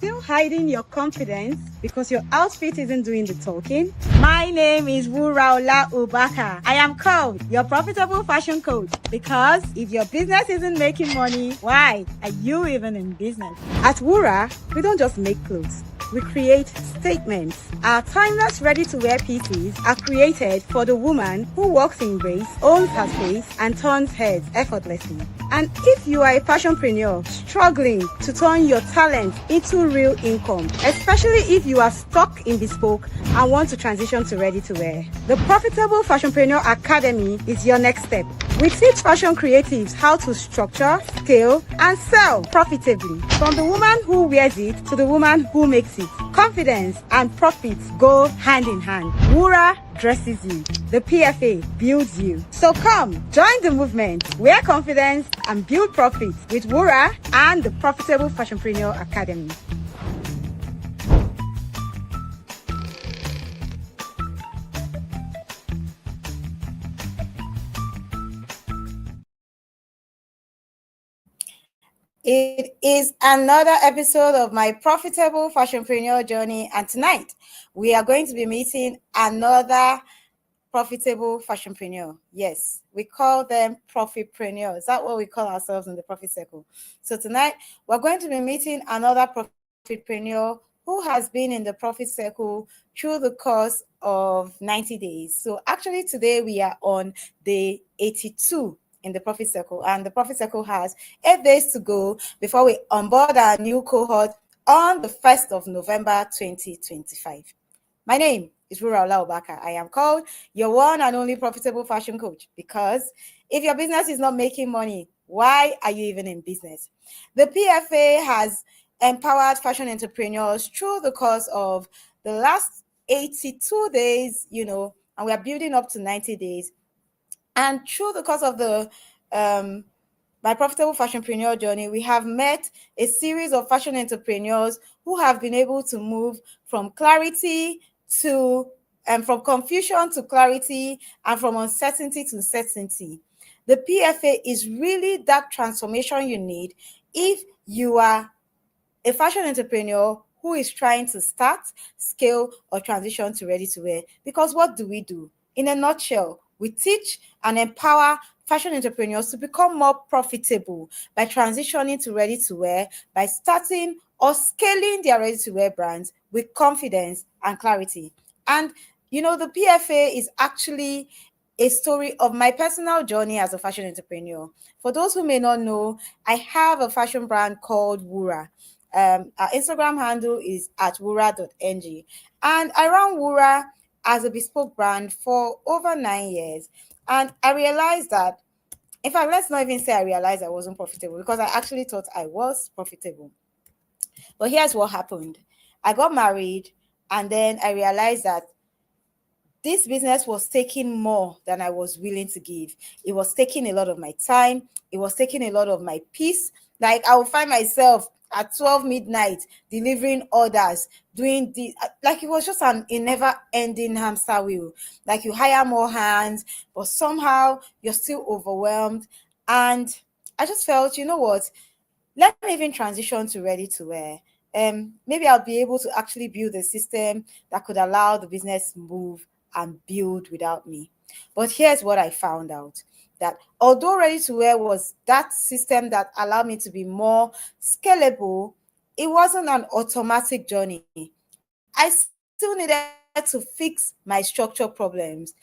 still hiding your confidence because your outfit isn't doing the talking? My name is Wuraola Ubaka. I am called your profitable fashion coach because if your business isn't making money, why are you even in business? At Wura, we don't just make clothes. We create statements. Our timeless ready-to-wear pieces are created for the woman who walks in grace, owns her space, and turns heads effortlessly. And if you are a fashionpreneur struggling to turn your talent into real income, especially if you are stuck in bespoke and want to transition to ready-to-wear, the Profitable Fashionpreneur Academy is your next step. We teach fashion creatives how to structure, scale, and sell profitably. From the woman who wears it to the woman who makes it. Confidence and profits go hand in hand. Wura dresses you. The PFA builds you. So come, join the movement, wear confidence, and build profits with Wura and the Profitable Fashionpreneur Academy. It is another episode of my Profitable Fashionpreneur Journey, and tonight we are going to be meeting another profitable fashionpreneur. Yes, we call them profitpreneurs. Is that what we call ourselves in the profit circle? So tonight we're going to be meeting another profitpreneur who has been in the profit circle through the course of 90 days. So actually today we are on day 82 in the profit circle, and the profit circle has 8 days to go before we onboard our new cohort on the 1st of November 2025. My name is Wuraola Ubaka. I am called your one and only profitable fashion coach because if your business is not making money, why are you even in business? The PFA has empowered fashion entrepreneurs through the course of the last 82 days, and we are building up to 90 days. And through the course of the my Profitable Fashionpreneur Journey, we have met a series of fashion entrepreneurs who have been able to move from clarity to from confusion to clarity and from uncertainty to certainty. The PFA is really that transformation you need if you are a fashion entrepreneur who is trying to start, scale, or transition to ready-to-wear. Because what do? In a nutshell, we teach and empower fashion entrepreneurs to become more profitable by transitioning to ready-to-wear, by starting or scaling their ready-to-wear brands with confidence and clarity. And, the PFA is actually a story of my personal journey as a fashion entrepreneur. For those who may not know, I have a fashion brand called Wura. Our Instagram handle is at wura.ng, and I ran Wura as a bespoke brand for over 9 years. And I realized that, in fact, let's not even say I realized I wasn't profitable, because I actually thought I was profitable. But here's what happened. I got married, and then I realized that this business was taking more than I was willing to give. It was taking a lot of my time. It was taking a lot of my peace. Like, I would find myself at 12 midnight delivering orders, doing like it was just a never-ending hamster wheel. Like, you hire more hands, but somehow you're still overwhelmed. And I just felt, you know what? Let me even transition to ready-to-wear. Maybe I'll be able to actually build a system that could allow the business move and build without me. But here's what I found out, that although ready-to-wear was that system that allowed me to be more scalable, it wasn't an automatic journey. I still needed to fix my structural problems.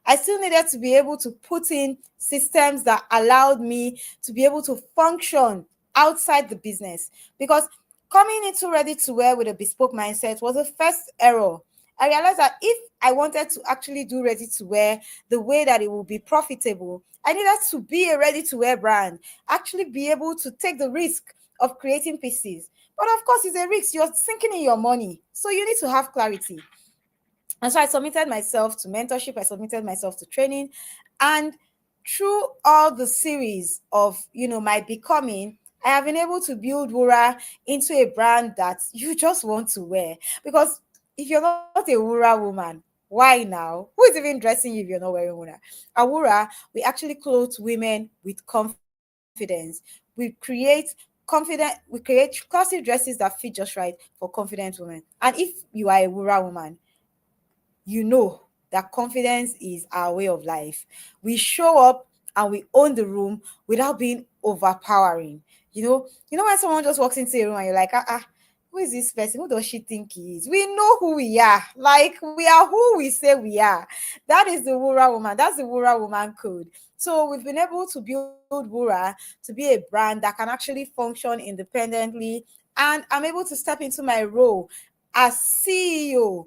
I still needed to be able to put in systems that allowed me to be able to function outside the business, because coming into ready-to-wear with a bespoke mindset was the first error. I realized that if I wanted to actually do ready-to-wear the way that it would be profitable, I needed to be a ready-to-wear brand, actually be able to take the risk of creating pieces. But of course, it's a risk. You're sinking in your money. So you need to have clarity. And so I submitted myself to mentorship. I submitted myself to training. And through all the series of, my becoming, I have been able to build Wura into a brand that you just want to wear. Because if you're not a Wura woman, why now? Who is even dressing you if you're not wearing Wura? At Wura, we actually clothe women with confidence. We create confident, we create classic dresses that fit just right for confident women. And if you are a Wura woman, you know that confidence is our way of life. We show up and we own the room without being overpowering. When someone just walks into a room and you're like, who is this person? Who does she think he is? We know who we are. Like, we are who we say we are. That is the Wura woman. That's the Wura woman code. So we've been able to build Wura to be a brand that can actually function independently. And I'm able to step into my role as CEO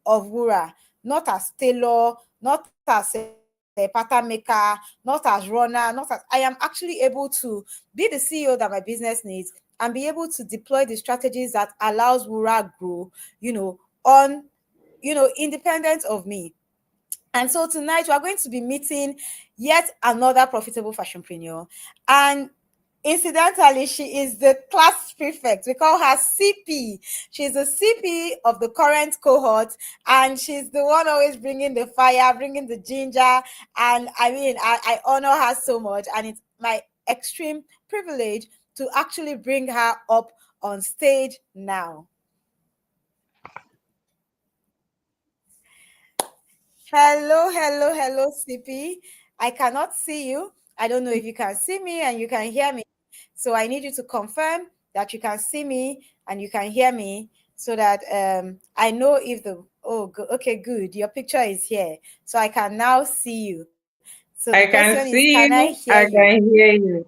of Wura, not as tailor, not as a pattern maker, not as runner, I am actually able to be the CEO that my business needs and be able to deploy the strategies that allows Wura grow, on, independent of me. And so tonight we are going to be meeting yet another profitable fashionpreneur. And incidentally, she is the class prefect. We call her CP. She's the CP of the current cohort, and she's the one always bringing the fire, bringing the ginger. And I mean, I honor her so much, and it's my extreme privilege to actually bring her up on stage now. Hello, CP. I cannot see you. I don't know if you can see me and you can hear me. So I need you to confirm that you can see me and you can hear me so that I know if okay, good. Your picture is here. So I can now see you. So the I question can is, can I see hear you. you? I can hear you.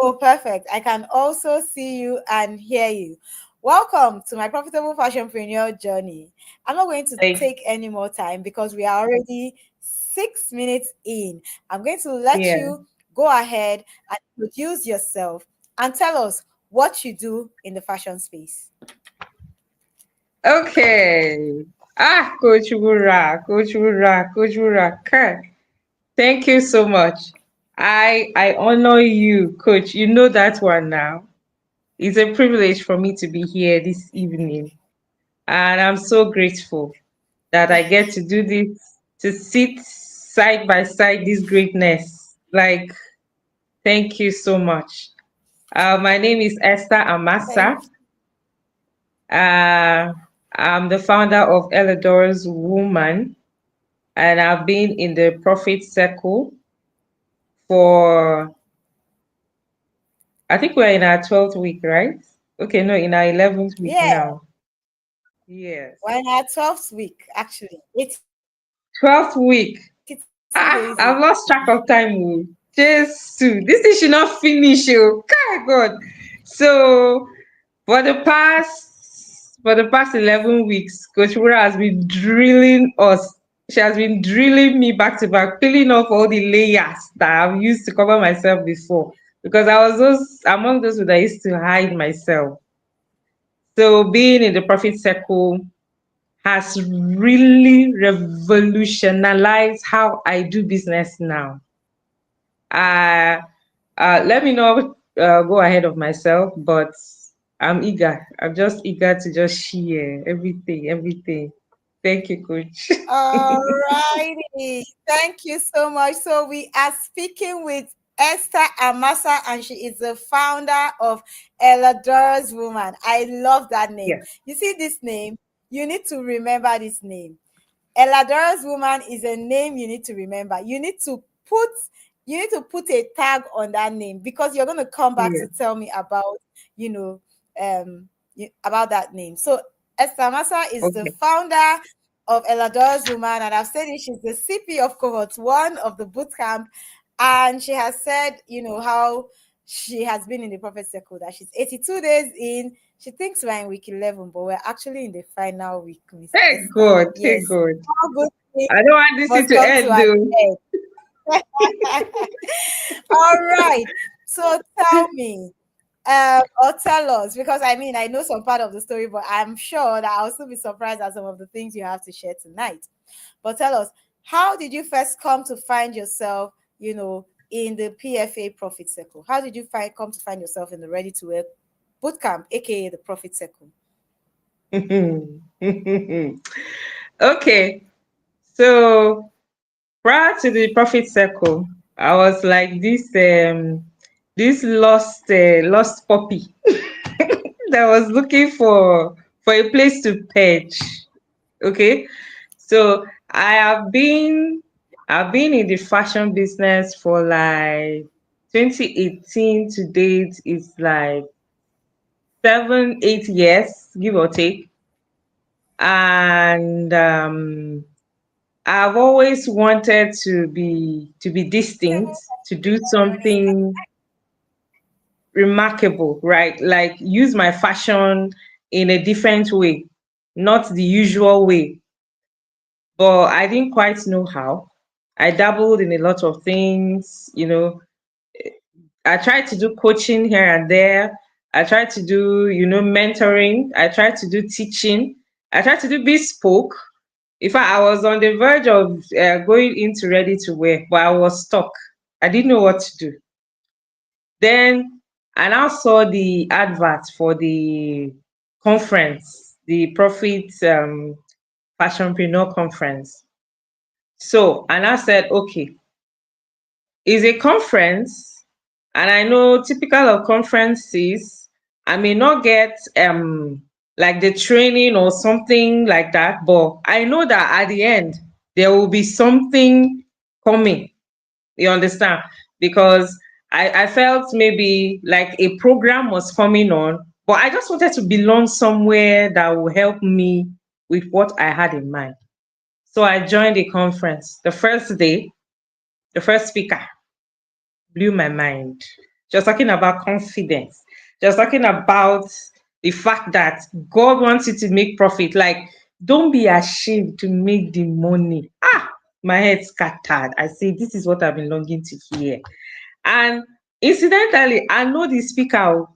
Oh, perfect. I can also see you and hear you. Welcome to my Profitable Fashionpreneur Journey. I'm not going to Like, take any more time because we are already 6 minutes in. I'm going to let yeah. you go ahead and introduce yourself and tell us what you do in the fashion space. Okay. Coach Wura, Coach Wura, Coach Wura. Thank you so much. I honor you, Coach. You know that one now. It's a privilege for me to be here this evening. And I'm so grateful that I get to do this, to sit side by side this greatness. Like, thank you so much. My name is Esther Amasa. Thank Uh, I'm the founder of Elador's Woman, and I've been in the Profit Circle for, I think we're in our 12th week, right? Okay, no, in our 11th you. week Yeah, now. Yes. we're in our 12th week, actually. 82 days in. 12th week. I've lost track of time. Oh. Jesus, this thing should not finish. Oh, God. So, for the past 11 weeks, Coach Wura has been drilling us. She has been drilling me back to back, peeling off all the layers that I've used to cover myself before. Because I was among those that used to hide myself. So being in the profit circle has really revolutionized how I do business now. Uh, Let me not go ahead of myself, but I'm eager. I'm just eager to just share everything. Thank you, Coach. All righty. Thank you so much. So we are speaking with Esther Amasa, and she is the founder of Elador's Woman. I love that name. Yeah. You see this name? You need to remember this name. Eladora's Woman is a name you need to remember. You need to put a tag on that name because you're going to come back Yeah. to tell me about, you know, about that name. So Esther Massa is the Okay. founder of Eladora's Woman, and I've said it, she's the CP of cohort 1 of the bootcamp, and she has said, how she has been in the prophet circle, that she's 82 days in. She thinks we're in week 11, but we're actually in the final week, Miss Thank Esther. God. Thank Yes. God. All good things I don't want this thing must to come to end an though. end. All right. So tell me, or tell us, because I mean, I know some part of the story, but I'm sure that I'll still be surprised at some of the things you have to share tonight. But tell us, how did you first come to find yourself, in the PFA Profit Circle? How did you come to find yourself in the Ready to Wear Bootcamp, aka the Profit Circle? Okay. So prior to the profit circle, I was like this this lost puppy that was looking for a place to perch. Okay, so I've been in the fashion business for like 2018 to date. It's like 7, 8 years, give or take. And I've always wanted to be distinct, to do something remarkable, right? Like use my fashion in a different way, not the usual way. But I didn't quite know how. I dabbled in a lot of things. I tried to do coaching here and there. I tried to do mentoring. I tried to do teaching. I tried to do bespoke. In fact, I was on the verge of going into ready to wear, but I was stuck. I didn't know what to do. Then I now saw the advert for the conference, the Profit Fashionpreneur Conference. So, and I said, okay, it's a conference, and I know typical of conferences, I may not get like the training or something like that, but I know that at the end there will be something coming. You understand? Because I felt maybe like a program was coming on, but I just wanted to belong somewhere that will help me with what I had in mind. So I joined the conference. The first day, the first speaker blew my mind. She was talking about confidence. She was talking about the fact that God wants you to make profit. Like, don't be ashamed to make the money. My head scattered. I say, this is what I've been longing to hear. And incidentally, I know the speaker.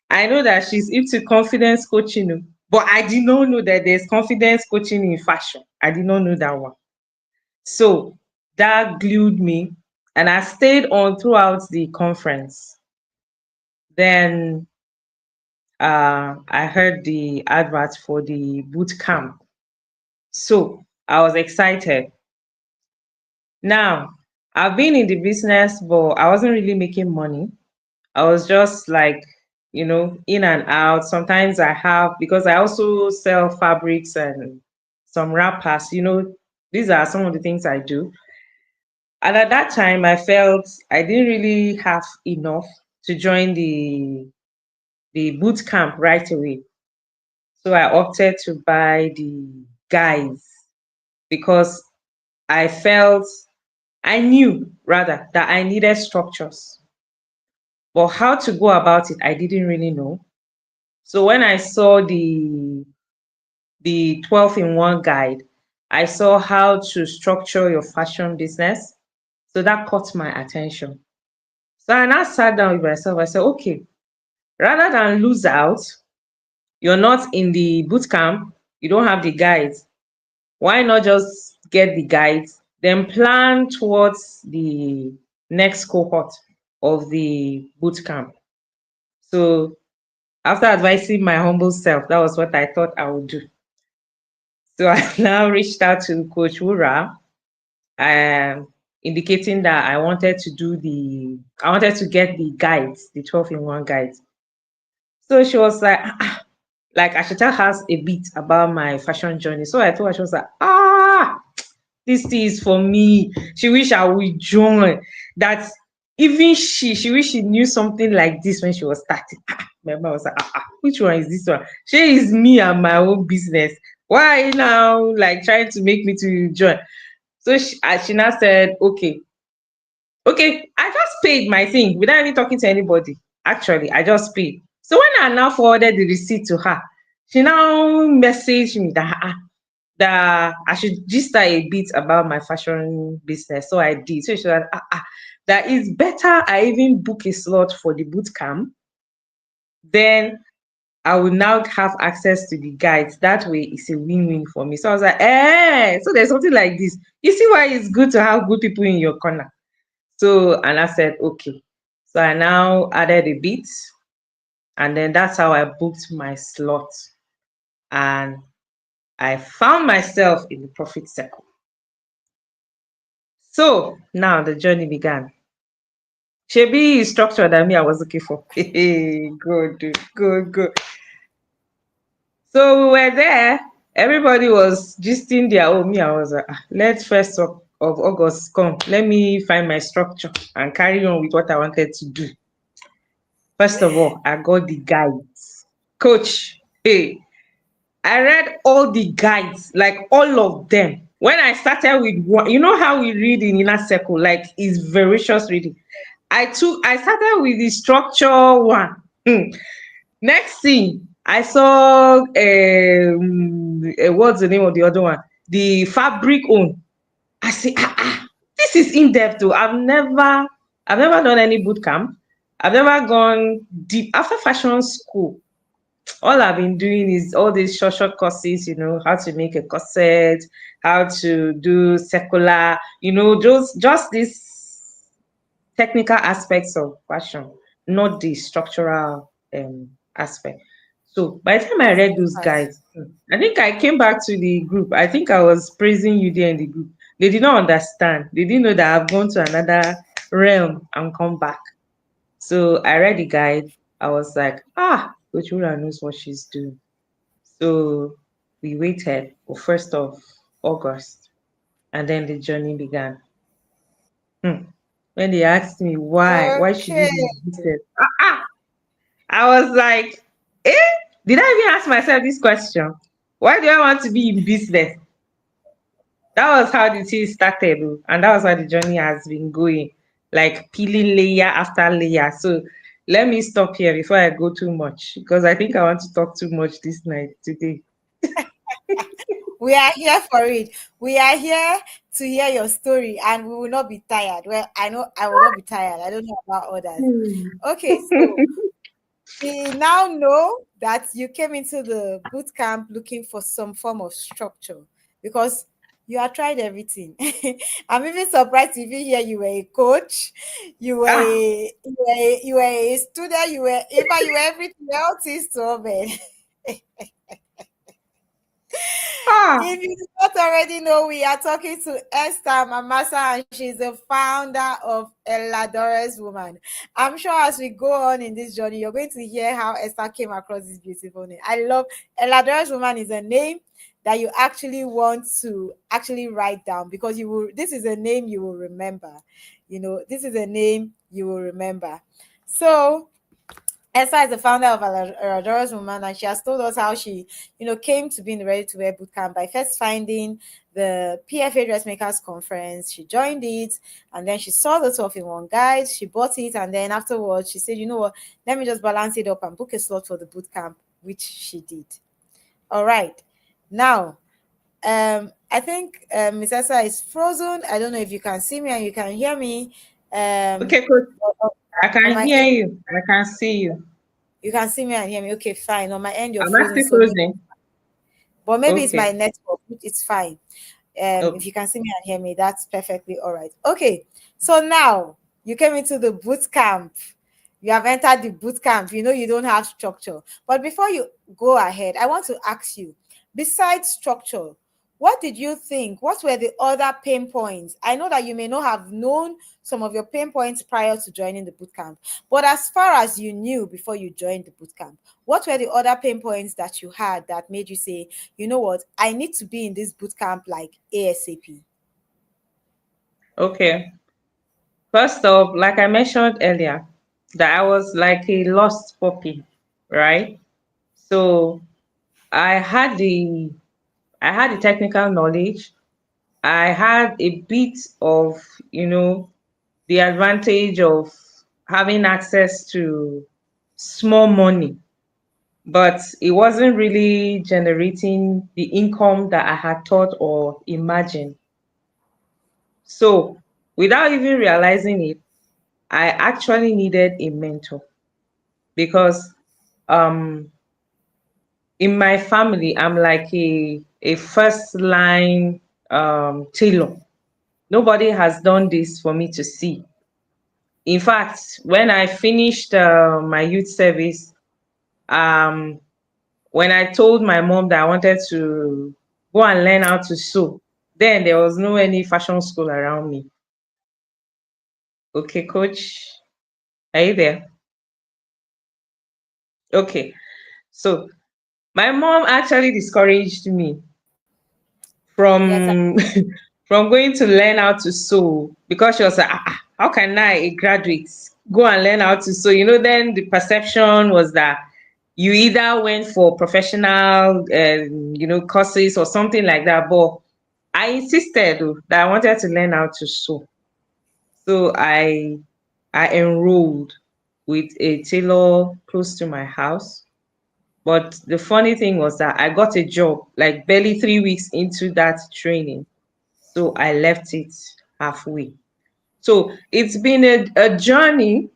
I know that she's into confidence coaching, but I did not know that there's confidence coaching in fashion. I did not know that one. So that glued me, and I stayed on throughout the conference. Then I heard the advert for the boot camp. So I was excited. Now, I've been in the business, but I wasn't really making money. I was just like, in and out. Sometimes I have, because I also sell fabrics and some wrappers. These are some of the things I do. And at that time, I felt I didn't really have enough to join the boot camp right away. So I opted to buy the guides because I knew rather that I needed structures. But how to go about it, I didn't really know. So when I saw the 12 in one guide, I saw how to structure your fashion business. So that caught my attention. So I now sat down with myself. I said, okay, rather than lose out, you're not in the boot camp, you don't have the guides. Why not just get the guides, then plan towards the next cohort of the boot camp? So after advising my humble self, that was what I thought I would do. So I now reached out to Coach Wura, indicating that I wanted to get the guides, the 12 in one guides. So she was like I should tell her a bit about my fashion journey. So I told her, she was like, this thing is for me. She wish I would join. That even she wish she knew something like this when she was starting. My mom was like, which one is this one? She is me and my own business. Why now like trying to make me to join? So she now said, okay, I just paid my thing without even talking to anybody. Actually, I just paid. So when I now forwarded the receipt to her, she now messaged me that I should just start a bit about my fashion business. So I did. So she said, that it's better I even book a slot for the boot camp. Then I will now have access to the guides. That way it's a win-win for me. So I was like, so there's something like this. You see why it's good to have good people in your corner. So, and I said, okay. So I now added a bit, and then that's how I booked my slot. And I found myself in the profit circle. So now the journey began. Shebi is structure that me I was looking for. Good, good, good. So we were there. Everybody was gisting their own. Me, I was like, let's of August come. Let me find my structure and carry on with what I wanted to do. First of all, I got the guides. Coach, hey, I read all the guides, like all of them. When I started with one, you know how we read in inner circle, like it's voracious reading. I started with the structure one. Next thing, I saw what's the name of the other one? The fabric own. I say, this is in depth though. I've never done any boot camp. I've never gone deep after fashion school. All I've been doing is all these short courses, how to make a corset, how to do secular, just these technical aspects of fashion, not the structural aspect. So by the time I Of read those course. guides, I think I came back to the group. I think I was praising you there in the group. They did not understand. They didn't know that I've gone to another realm and come back. So I read the guide. I was like, Coach Ura knows what she's doing. So we waited for 1st of August and then the journey began. When they asked me why should you Okay. be in business? I was like, did I even ask myself this question? Why do I want to be in business? That was how the thing started, oh, and that was how the journey has been going, like peeling layer after layer. So let me stop here before I go too much because I think I want to talk too much this night today. We are here for it. We are here to hear your story and we will not be tired. Well, I know I will not be tired. I don't know about others. Hmm. Okay, so we now know that you came into the boot camp looking for some form of structure because you have tried everything. I'm even surprised to even hear you were a coach, Ah, you were a student, you were everything else is to man. ah, If you do not already know, we are talking to Esther Amasa, and she's the founder of Eladores Woman. I'm sure as we go on in this journey, you're going to hear how Esther came across this beautiful name. I love Eladores Woman is a name that you actually want to actually write down because you will. This is a name you will remember. This is a name you will remember. So Esther is the founder of Aradora's Woman, and she has told us how she, came to be in the Ready to Wear Bootcamp by first finding the PFA Dressmakers Conference. She joined it, and then she saw the 12-in-1 guide. She bought it, and then afterwards, she said, "You know what? Let me just balance it up and book a slot for the bootcamp," which she did. All right, now. I think Miss Esther is frozen. I don't know if you can see me and you can hear me. okay, coach. On I on can my hear you. I can see you. You can see me and hear me. Okay, fine. On my end, you're Am I frozen. still So frozen? maybe it's my Okay. network. It's fine. If Okay. you can see me and hear me, that's perfectly all right. Okay. So now you came into the boot camp. You have entered the boot camp. You know you don't have structure. But before you go ahead, I want to ask you, besides structure, what did you think? What were the other pain points? I know that you may not have known some of your pain points prior to joining the bootcamp, but as far as you knew before you joined the bootcamp, what were the other pain points that you had that made you say, you know what, I need to be in this bootcamp like ASAP? Okay. First off, like I mentioned earlier, that I was like a lost puppy, right? So I had the I had the technical knowledge. I had a bit of, the advantage of having access to small money, but it wasn't really generating the income that I had thought or imagined. So without even realizing it, I actually needed a mentor because um in my family I'm like a first line tailor. Nobody has done this for me to see. In fact, when I finished my youth service, um when I told my mom that I wanted to go and learn how to sew, then there was no any fashion school around me. Okay, coach. Are you there? Okay. So my mom actually discouraged me Yes. from from going to learn how to sew because she was like, how can I, a graduate, go and learn how to sew? Then the perception was that you either went for professional, courses or something like that. But I insisted that I wanted to learn how to sew. So I enrolled with a tailor close to my house. But the funny thing was that I got a job like barely 3 weeks into that training. So I left it halfway. So it's been a journey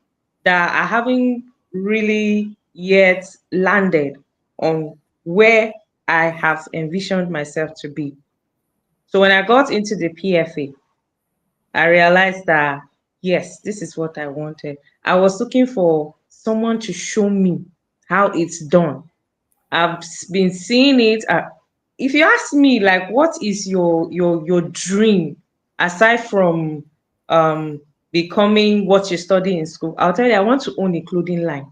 that I haven't really yet landed on where I have envisioned myself to be. So when I got into the PFA, I realized that, yes, this is what I wanted. I was looking for someone to show me how it's done. I've been seeing it. If you ask me, like, what is your dream aside from um becoming what you study in school? I'll tell you, I want to own a clothing line.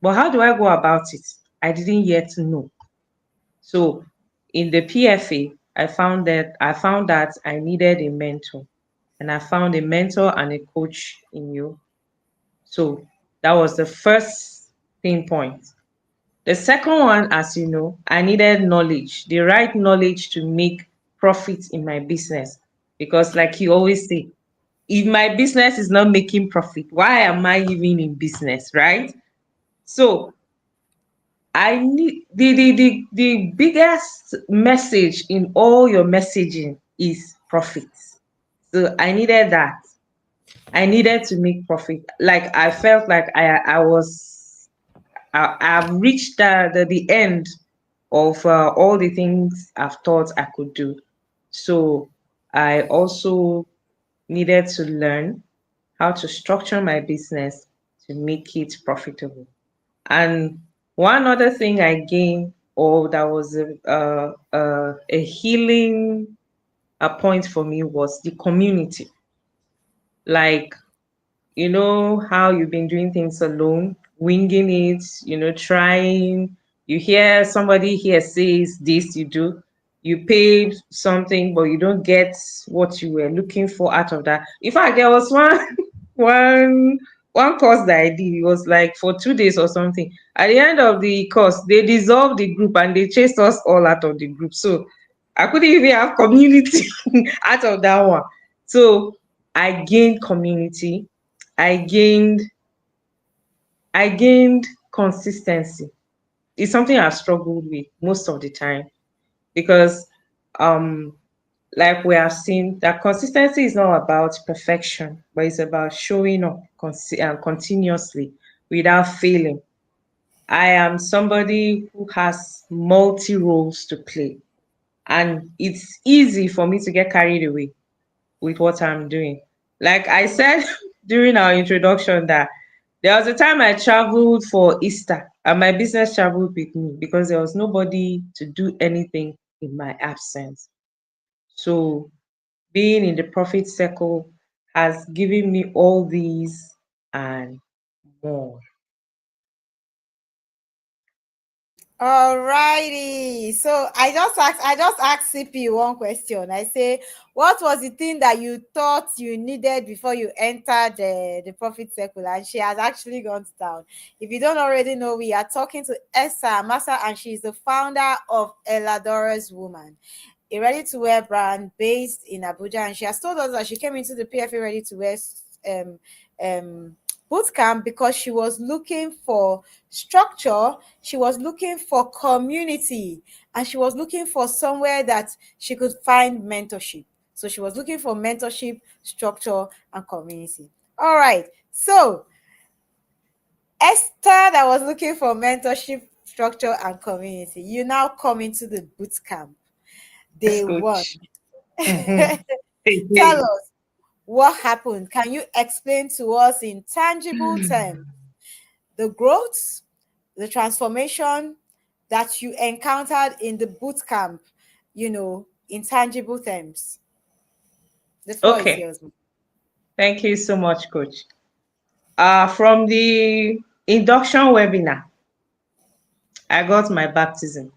But how do I go about it? I didn't yet know. So in the PFA, I found that I needed a mentor, and I found a mentor and a coach in you. So that was the first pinpoint. The second one, as you know, I needed knowledge, the right knowledge to make profit in my business. Because, like you always say, if my business is not making profit, why am I even in business, right? So I need the biggest message in all your messaging is profit. So I needed that. I needed to make profit. Like I felt like I've reached the end of all the things I've thought I could do. So I also needed to learn how to structure my business to make it profitable. And one other thing I gained, or that was a healing point for me, was the community. Like, how you've been doing things alone, winging it, trying. You hear somebody here says this, you paid something, but you don't get what you were looking for out of that. In fact, there was one one course that I did. It was like for 2 days or something. At the end of the course, they dissolved the group and they chased us all out of the group. So I couldn't even have community out of that one. So I gained community. I gained I gained consistency. It's something I've struggled with most of the time because um like we have seen that consistency is not about perfection, but it's about showing up continuously without failing. I am somebody who has multi roles to play, and it's easy for me to get carried away with what I'm doing. Like I said during our introduction, that there was a time I traveled for Easter and my business traveled with me because there was nobody to do anything in my absence. So being in the profit circle has given me all these and more. All righty. So I just asked CP one question. I say, what was the thing that you thought you needed before you entered the profit circle? And she has actually gone down. If you don't already know, we are talking to Esther Amasa, and she's the founder of Eladora's Woman, a ready-to-wear brand based in Abuja. And she has told us that she came into the PFA ready-to-wear um, um, bootcamp because she was looking for structure, she was looking for community, and she was looking for somewhere that she could find mentorship. So she was looking for mentorship, structure, and community. All right. So Esther, that was looking for mentorship, structure, and community, you now come into the bootcamp day Yes, one. coach. Mhm. Hey, Tell hey. us what happened. Can you explain to us in tangible terms the growth, the transformation that you encountered in the boot camp, in tangible terms? The floor is Okay. yours. Thank you so much, coach. From the induction webinar, I got my baptism.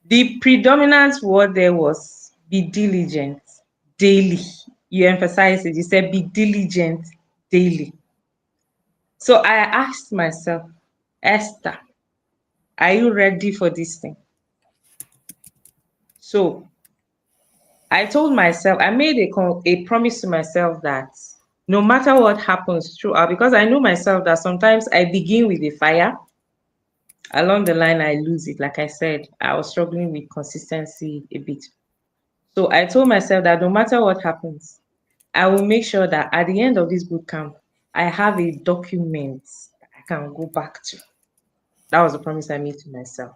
The predominant word there was be diligent daily. You emphasized it. You said be diligent daily. So I asked myself, Esther, are you ready for this thing? So I told myself, I made a promise to myself that no matter what happens throughout, because I know myself that sometimes I begin with a fire, along the line I lose it. Like I said, I was struggling with consistency a bit. So I told myself that no matter what happens, I will make sure that at the end of this boot camp, I have a document that I can go back to. That was a promise I made to myself.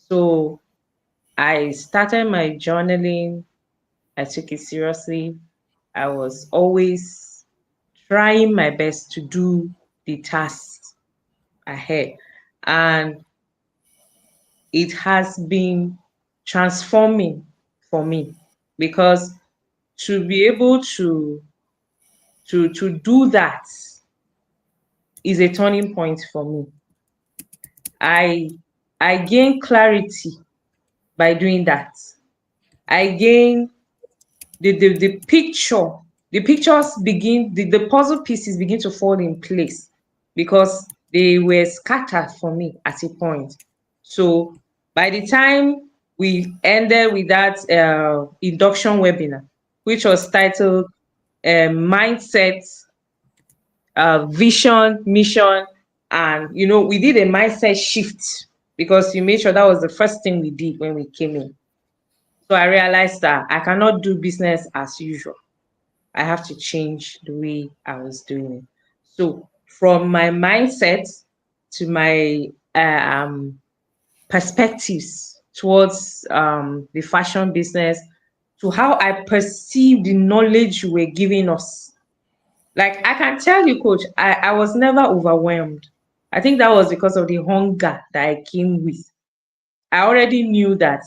So I started my journaling. I took it seriously. I was always trying my best to do the tasks ahead. And it has been transforming for me because to be able to do that is a turning point for me. I I gain clarity by doing that. I gain the picture, the pictures begin, the puzzle pieces begin to fall in place because they were scattered for me at a point. So by the time we ended with that induction webinar, which was titled Mindset, Vision, Mission, and we did a mindset shift because you made sure that was the first thing we did when we came in. So I realized that I cannot do business as usual. I have to change the way I was doing it. So from my mindset to my perspectives towards the fashion business to how I perceive the knowledge you were giving us. Like I can tell you, coach, I was never overwhelmed. I think that was because of the hunger that I came with. I already knew that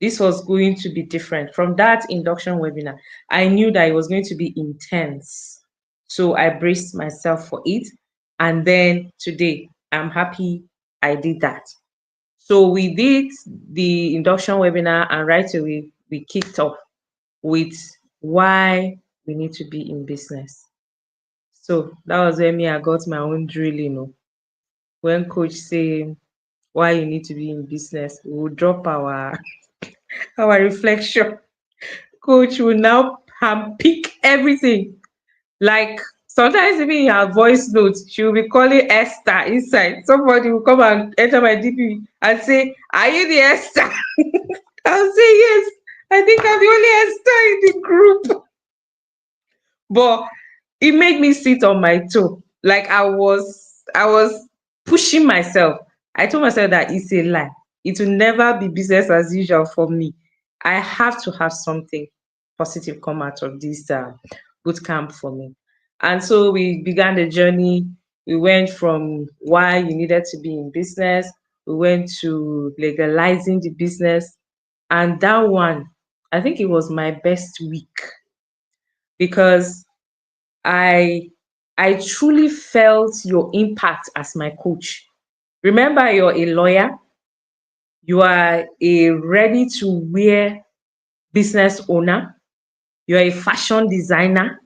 this was going to be different. From that induction webinar, I knew that it was going to be intense. So I braced myself for it. And then today, I'm happy I did that. So we did the induction webinar, and right away, we kicked off with why we need to be in business. So that was when I got my own drilling. When coach say why you need to be in business, we will drop our reflection. Coach will now pick everything. Like sometimes even in her voice notes, she will be calling Esther inside. Somebody will come and enter my DP and say, "Are you the Esther?" I'll say yes. I think I'm the only Esther in the group. But it made me sit on my toe. Like I was pushing myself. I told myself that it's a lie. It will never be business as usual for me. I have to have something positive come out of this boot camp for me. And so we began the journey. We went from why you needed to be in business. We went to legalizing the business. And that one, I think it was my best week because I I truly felt your impact as my coach. Remember, you're a lawyer, you are a ready to wear business owner, you're a fashion designer,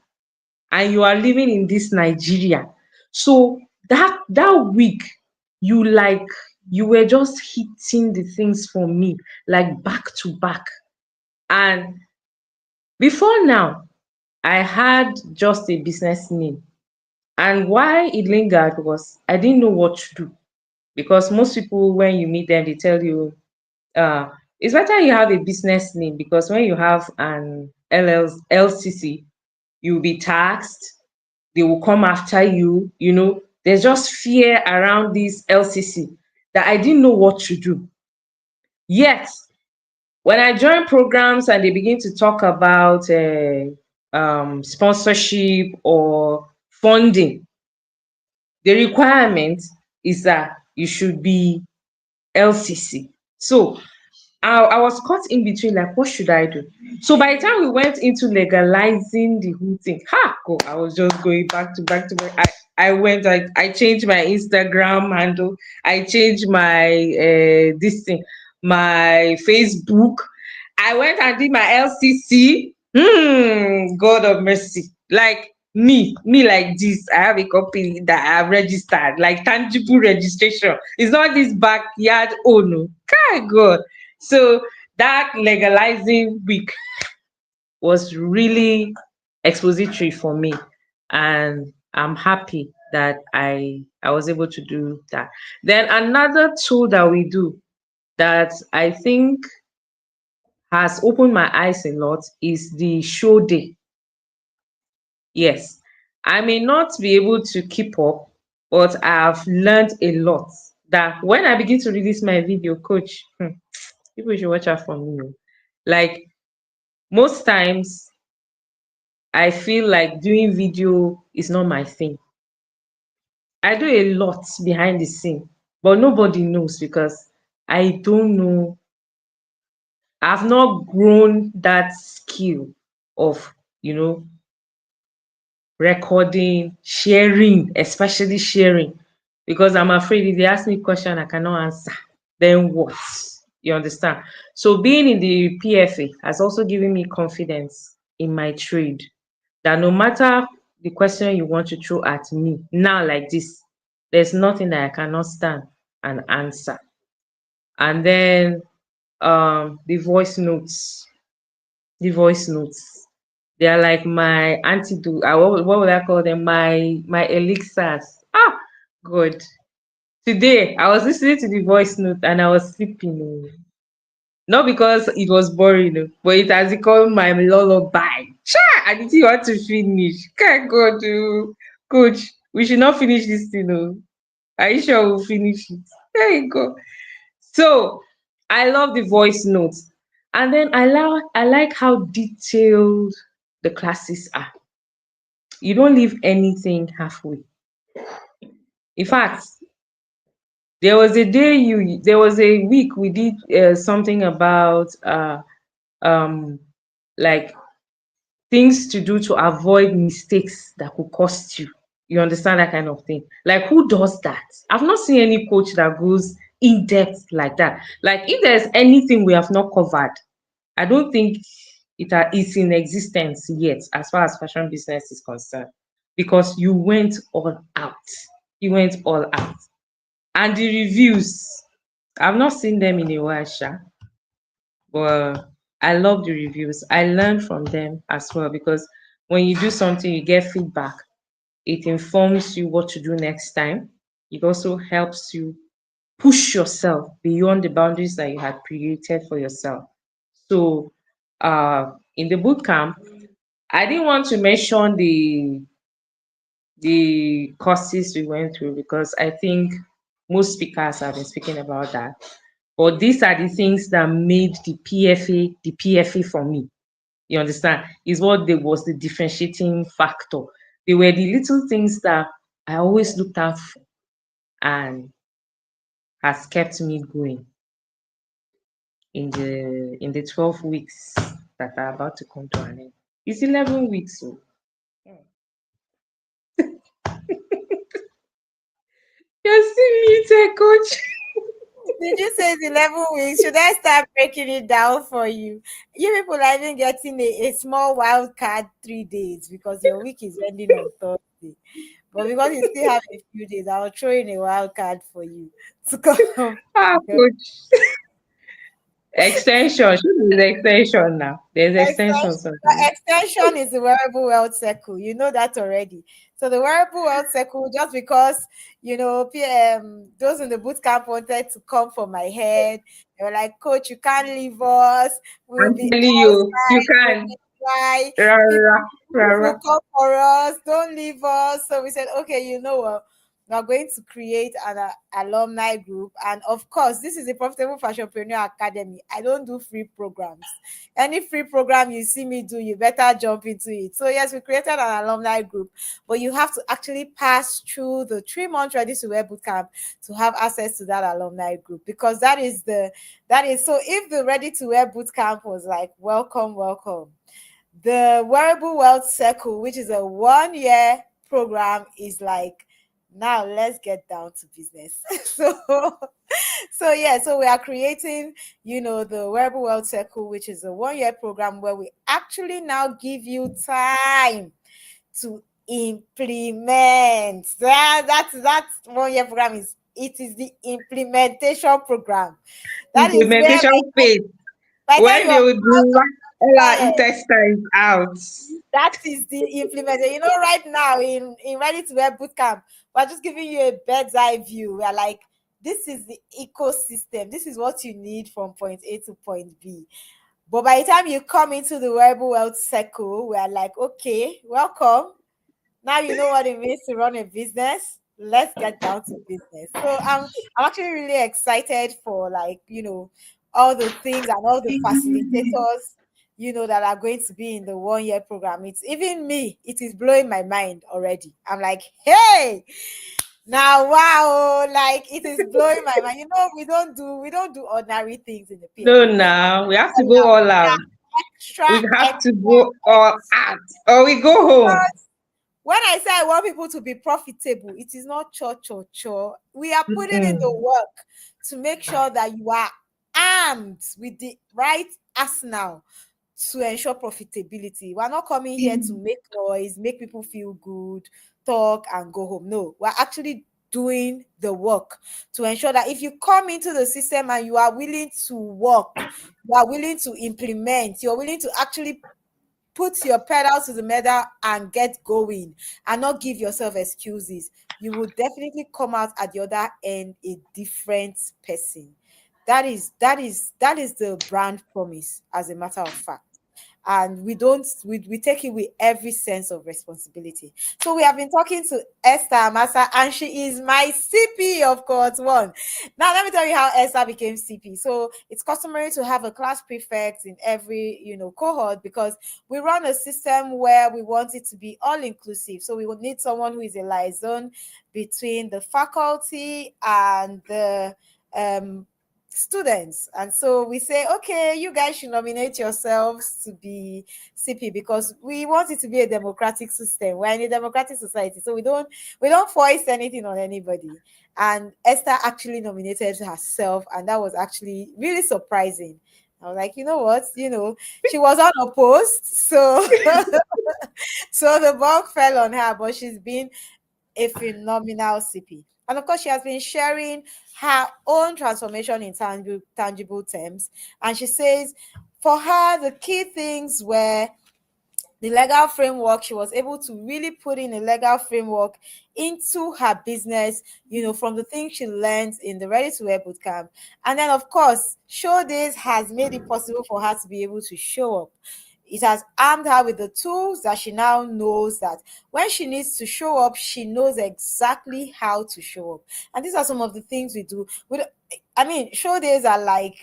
and you are living in this Nigeria. So that week, you like you were just hitting the things for me like back to back. And before now, I had just a business name. And why it lingered was I didn't know what to do because most people, when you meet them, they tell you uh, it's better you have a business name because when you have an LCC, you'll be taxed, they will come after you. There's just fear around this LCC that I didn't know what to do. Yet, when I join programs and they begin to talk about sponsorship or funding, the requirement is that you should be LCC. So I was caught in between, like, what should I do? So by the time we went into legalizing the whole thing, I was just going back to back to back. I changed my Instagram handle, I changed my this thing, my Facebook. I went and did my LCC. God of mercy. Like me like this. I have a company that I have registered, like tangible registration. It's not this backyard. Oh no, God. So that legalizing week was really expository for me, and I'm happy that I was able to do that. Then another tool that we do that I think has opened my eyes a lot is the show day. Yes, I may not be able to keep up, but I've learned a lot that when I begin to release my video, coach, people should watch out for me. Oh. Like, most times I feel like doing video is not my thing. I do a lot behind the scene, but nobody knows because I don't know. I've not grown that skill of, you know, recording, sharing, especially sharing, because I'm afraid if they ask me a question I cannot answer, then what? You understand? So being in the PFA has also given me confidence in my trade, that no matter the question you want to throw at me now like this, there's nothing that I cannot stand and answer. And then the voice notes. They are like my antidote. What would I call them? My elixirs. God. Today I was listening to the voice note and I was sleeping. Oh. Not because it was boring, oh, but it has become my lullaby. Cha! I didn't want to finish. Can't God, oh. Coach, we should not finish this thing. Oh. Are you sure we'll finish it? There you go. So I love the voice notes. And then I like how detailed the classes are. You don't leave anything halfway. In fact, there was a week we did something about um like things to do to avoid mistakes that could cost you. You understand that kind of thing? Like, who does that? I've not seen any coach that goes in depth like that. Like, if there's anything we have not covered, I don't think is in existence yet as far as fashion business is concerned, because you went all out. You went all out. And the reviews, I've not seen them in a while, Sha, but I love the reviews. I learn from them as well, because when you do something, you get feedback. It informs you what to do next time. It also helps you push yourself beyond the boundaries that you had created for yourself. So, in the boot camp, I didn't want to mention the courses we went through because I think most speakers have been speaking about that. But these are the things that made the PFA for me. You understand? Is what there was the differentiating factor. They were the little things that I always looked out for and has kept me going in the 12 weeks that are about to come to an end. It's 11 weeks. So you're still muted, coach. Did you say it's 11 weeks? Should I start breaking it down for you? You people are even getting a small wild card 3 days because your week is ending on Thursday. But because you still have a few days, I'll throw in a wild card for you to come. Coach. Extension. Should be extension now. There's extensions on The extension is the wearable wealth circle. You know that already. So the wearable wealth circle, just because those in the boot camp wanted to come for my head, they were like, "Coach, you can't leave us. We'll I'm be telling you, you outside. We'll can. be dry. Ra, People ra, ra, will ra. come for us. Don't leave us." So we said, "Okay, you know what? we are going to create an alumni group. And of course, this is a Profitable Fashionpreneur Academy. I don't do free programs. Any free program you see me do, you better jump into it. So yes, we created an alumni group, but you have to actually pass through the 3-month Ready to Wear bootcamp to have access to that alumni group, because that is so if the Ready to Wear bootcamp was like welcome, welcome, the Wearable Wealth Circle, which is a 1-year program, is like, now let's get down to business. So we are creating, the Wearable Wealth Circle, which is a 1-year program where we actually now give you time to implement. That 1-year program is the implementation program. That is where Implementation phase. by the time When you're they out would knock all our there, intestines out. that is the implementation. Right now in Ready to Wear Bootcamp, we're just giving you a bird's eye view. We're like, this is the ecosystem. This is what you need from point A to point B. But by the time you come into the Wearable Wealth Circle, we're like, okay, welcome. Now you know what it means to run a business. Let's get down to business. So I'm actually really excited for, like, all the things and all the facilitators, that are going to be in the 1-year program. It's even me, it is blowing my mind already. I'm like, hey, now wow, like it is blowing my mind. We don't do ordinary things in the No, PFP. now we have to go all We out. are extra, We have to extra, go all out, or we go home. extra. When I say I want people to be profitable, it is not cho. We are putting in the Mm-mm. work to make sure that you are armed with the right arsenal to ensure profitability. We're not coming here to make noise, make people feel good, talk, and go home. No, we're actually doing the work to ensure that if you come into the system and you are willing to work, you are willing to implement, you're willing to actually put your pedal to the metal and get going, and not give yourself excuses, you will definitely come out at the other end a different person. That is the brand promise, as a matter of fact. And we take it with every sense of responsibility. So we have been talking to Esther Amasa, and she is my CP of course one. Now let me tell you how Esther became CP. So it's customary to have a class prefect in every cohort, because we run a system where we want it to be all inclusive. So we would need someone who is a liaison between the faculty and the students. And so we say, okay, you guys should nominate yourselves to be CP, because we want it to be a democratic system. We're in a democratic society, so we don't force anything on anybody. And Esther actually nominated herself, and that was actually really surprising. I was like, you know what, she was unopposed, so so the bulk fell on her, but she's been a phenomenal CP. And of course, she has been sharing her own transformation in tangible terms. And she says for her, the key things were the legal framework. She was able to really put in a legal framework into her business, from the things she learned in the Ready to Wear bootcamp. And then, of course, show days has made it possible for her to be able to show up. It has armed her with the tools that she now knows that when she needs to show up, she knows exactly how to show up. And these are some of the things we do. Show days are like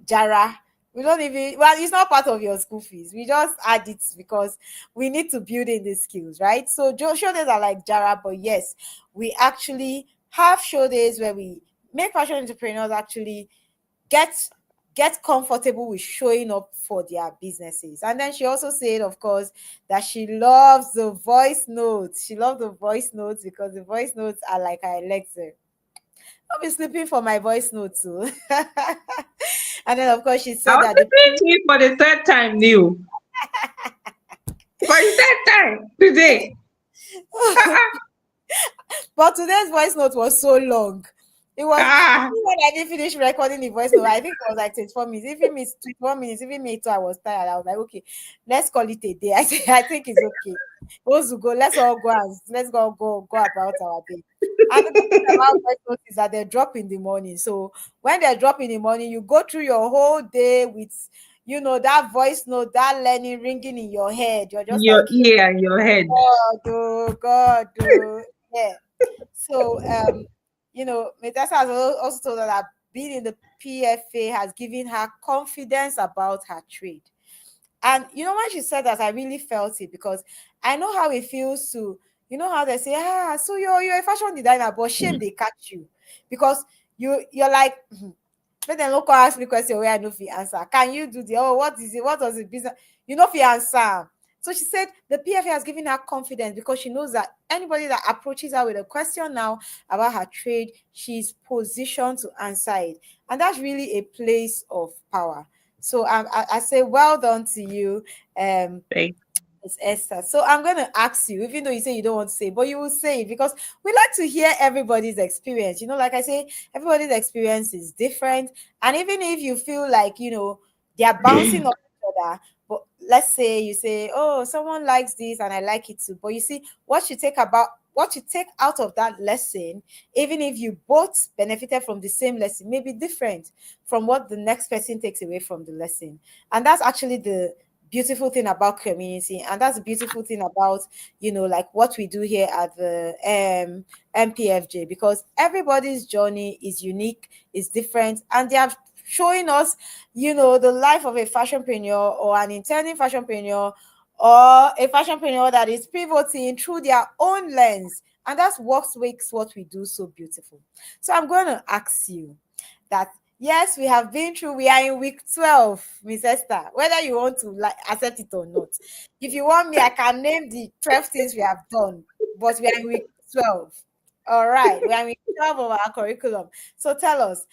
Jara. We don't even, well, it's not part of your school fees. We just add it because we need to build in these skills, right? So show days are like Jara, but yes, we actually have show days where we make fashion entrepreneurs actually get comfortable with showing up for their businesses. And then she also said, of course, that she loves the voice notes. She loves the voice notes because the voice notes are like her Alexa. I'll be sleeping for my voice notes too. And then, of course, she I said was that listening to you for the third time, Neil. For the third time today. but today's voice note was so long. It was Ah, when I didn't finish recording the voice note. I think it was like 24 minutes. Even me 21 minutes, even me too. I was tired. I was like, okay, let's call it a day. I think it's okay. Those who go, let's all go and let's go about our day. And the good thing about voice notes is that they drop in the morning. So when they drop in the morning, you go through your whole day with that voice note, that learning ringing in your head. You're just your like, hey, ear and your head. God, oh, God, oh. Yeah. So, Metasa has also told her that being in the PFA has given her confidence about her trade. And when she said that, I really felt it, because I know how it feels to, how they say, so you're a fashion designer, but shame they catch you, because you're like, make dem no come ask me question wey I no fit answer. Can you do the, what is it? What does the business? You no fit answer am. So she said the PFA has given her confidence, because she knows that anybody that approaches her with a question now about her trade, she's positioned to answer it. And that's really a place of power. So I say well done to you. Thank It's Esther. So I'm going to ask you, even though you say you don't want to say, but you will say it, because we like to hear everybody's experience. Like I say, everybody's experience is different. And even if you feel like, they are bouncing off each other, but let's say you say, oh, someone likes this and I like it too. But you see, what you take out of that lesson, even if you both benefited from the same lesson, may be different from what the next person takes away from the lesson. And that's actually the beautiful thing about community, and that's the beautiful thing about like what we do here at the MPFJ, because everybody's journey is unique, is different, and they are showing us the life of a fashionpreneur, or an intending fashionpreneur, or a fashionpreneur that is pivoting through their own lens. And that's what makes what we do so beautiful. So I'm going to ask you that, yes, we have been through, we are in week 12, Miss Esther, whether you want to accept it or not. If you want me, I can name the 12 things we have done, but we are in week 12. All right, we are in week 12 of our curriculum. So tell us,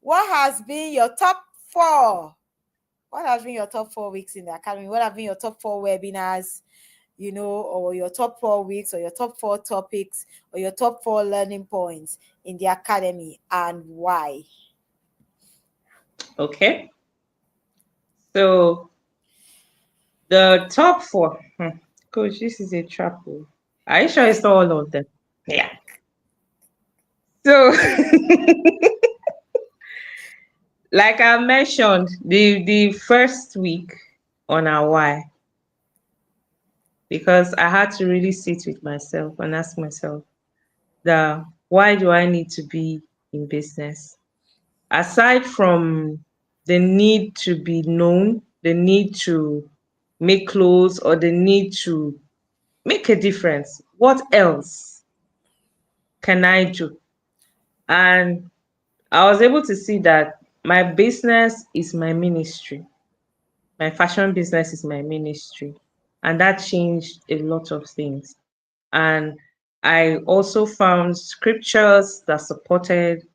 what has been your top four? What has been your top 4 weeks in the academy? What have been your top four webinars, or your top 4 weeks, or your top four topics, or your top four learning points in the academy, and why? Okay. So the top four. Coach, this is a trap. Are you sure it's not all of them? Yeah. So, like I mentioned, the first week on our why, because I had to really sit with myself and ask myself, the why do I need to be in business? Aside from the need to be known, the need to make clothes, or the need to make a difference, what else can I do? And I was able to see that my business is my ministry. My fashion business is my ministry. And that changed a lot of things. And I also found scriptures that supported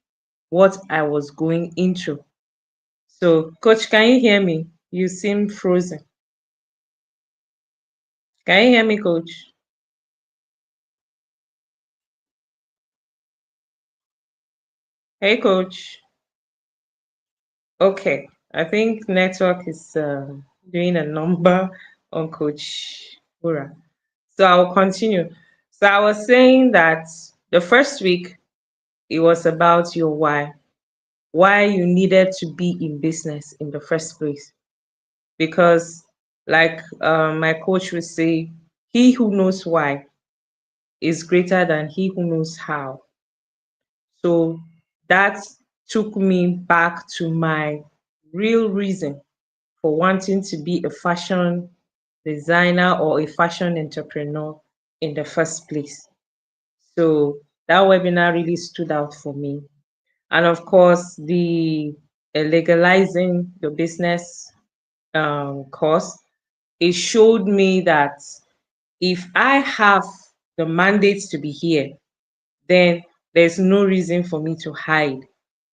what I was going into. So, Coach, can you hear me? You seem frozen. Can you hear me, Coach? Hey, Coach. Okay, I think network is doing a number on Coach Ura. So I'll continue. So I was saying that the first week, it was about your why you needed to be in business in the first place. Because, like my coach would say, he who knows why is greater than he who knows how. So that took me back to my real reason for wanting to be a fashion designer or a fashion entrepreneur in the first place. So that webinar really stood out for me. And of course, the legalizing your business course, it showed me that if I have the mandate to be here, then there's no reason for me to hide.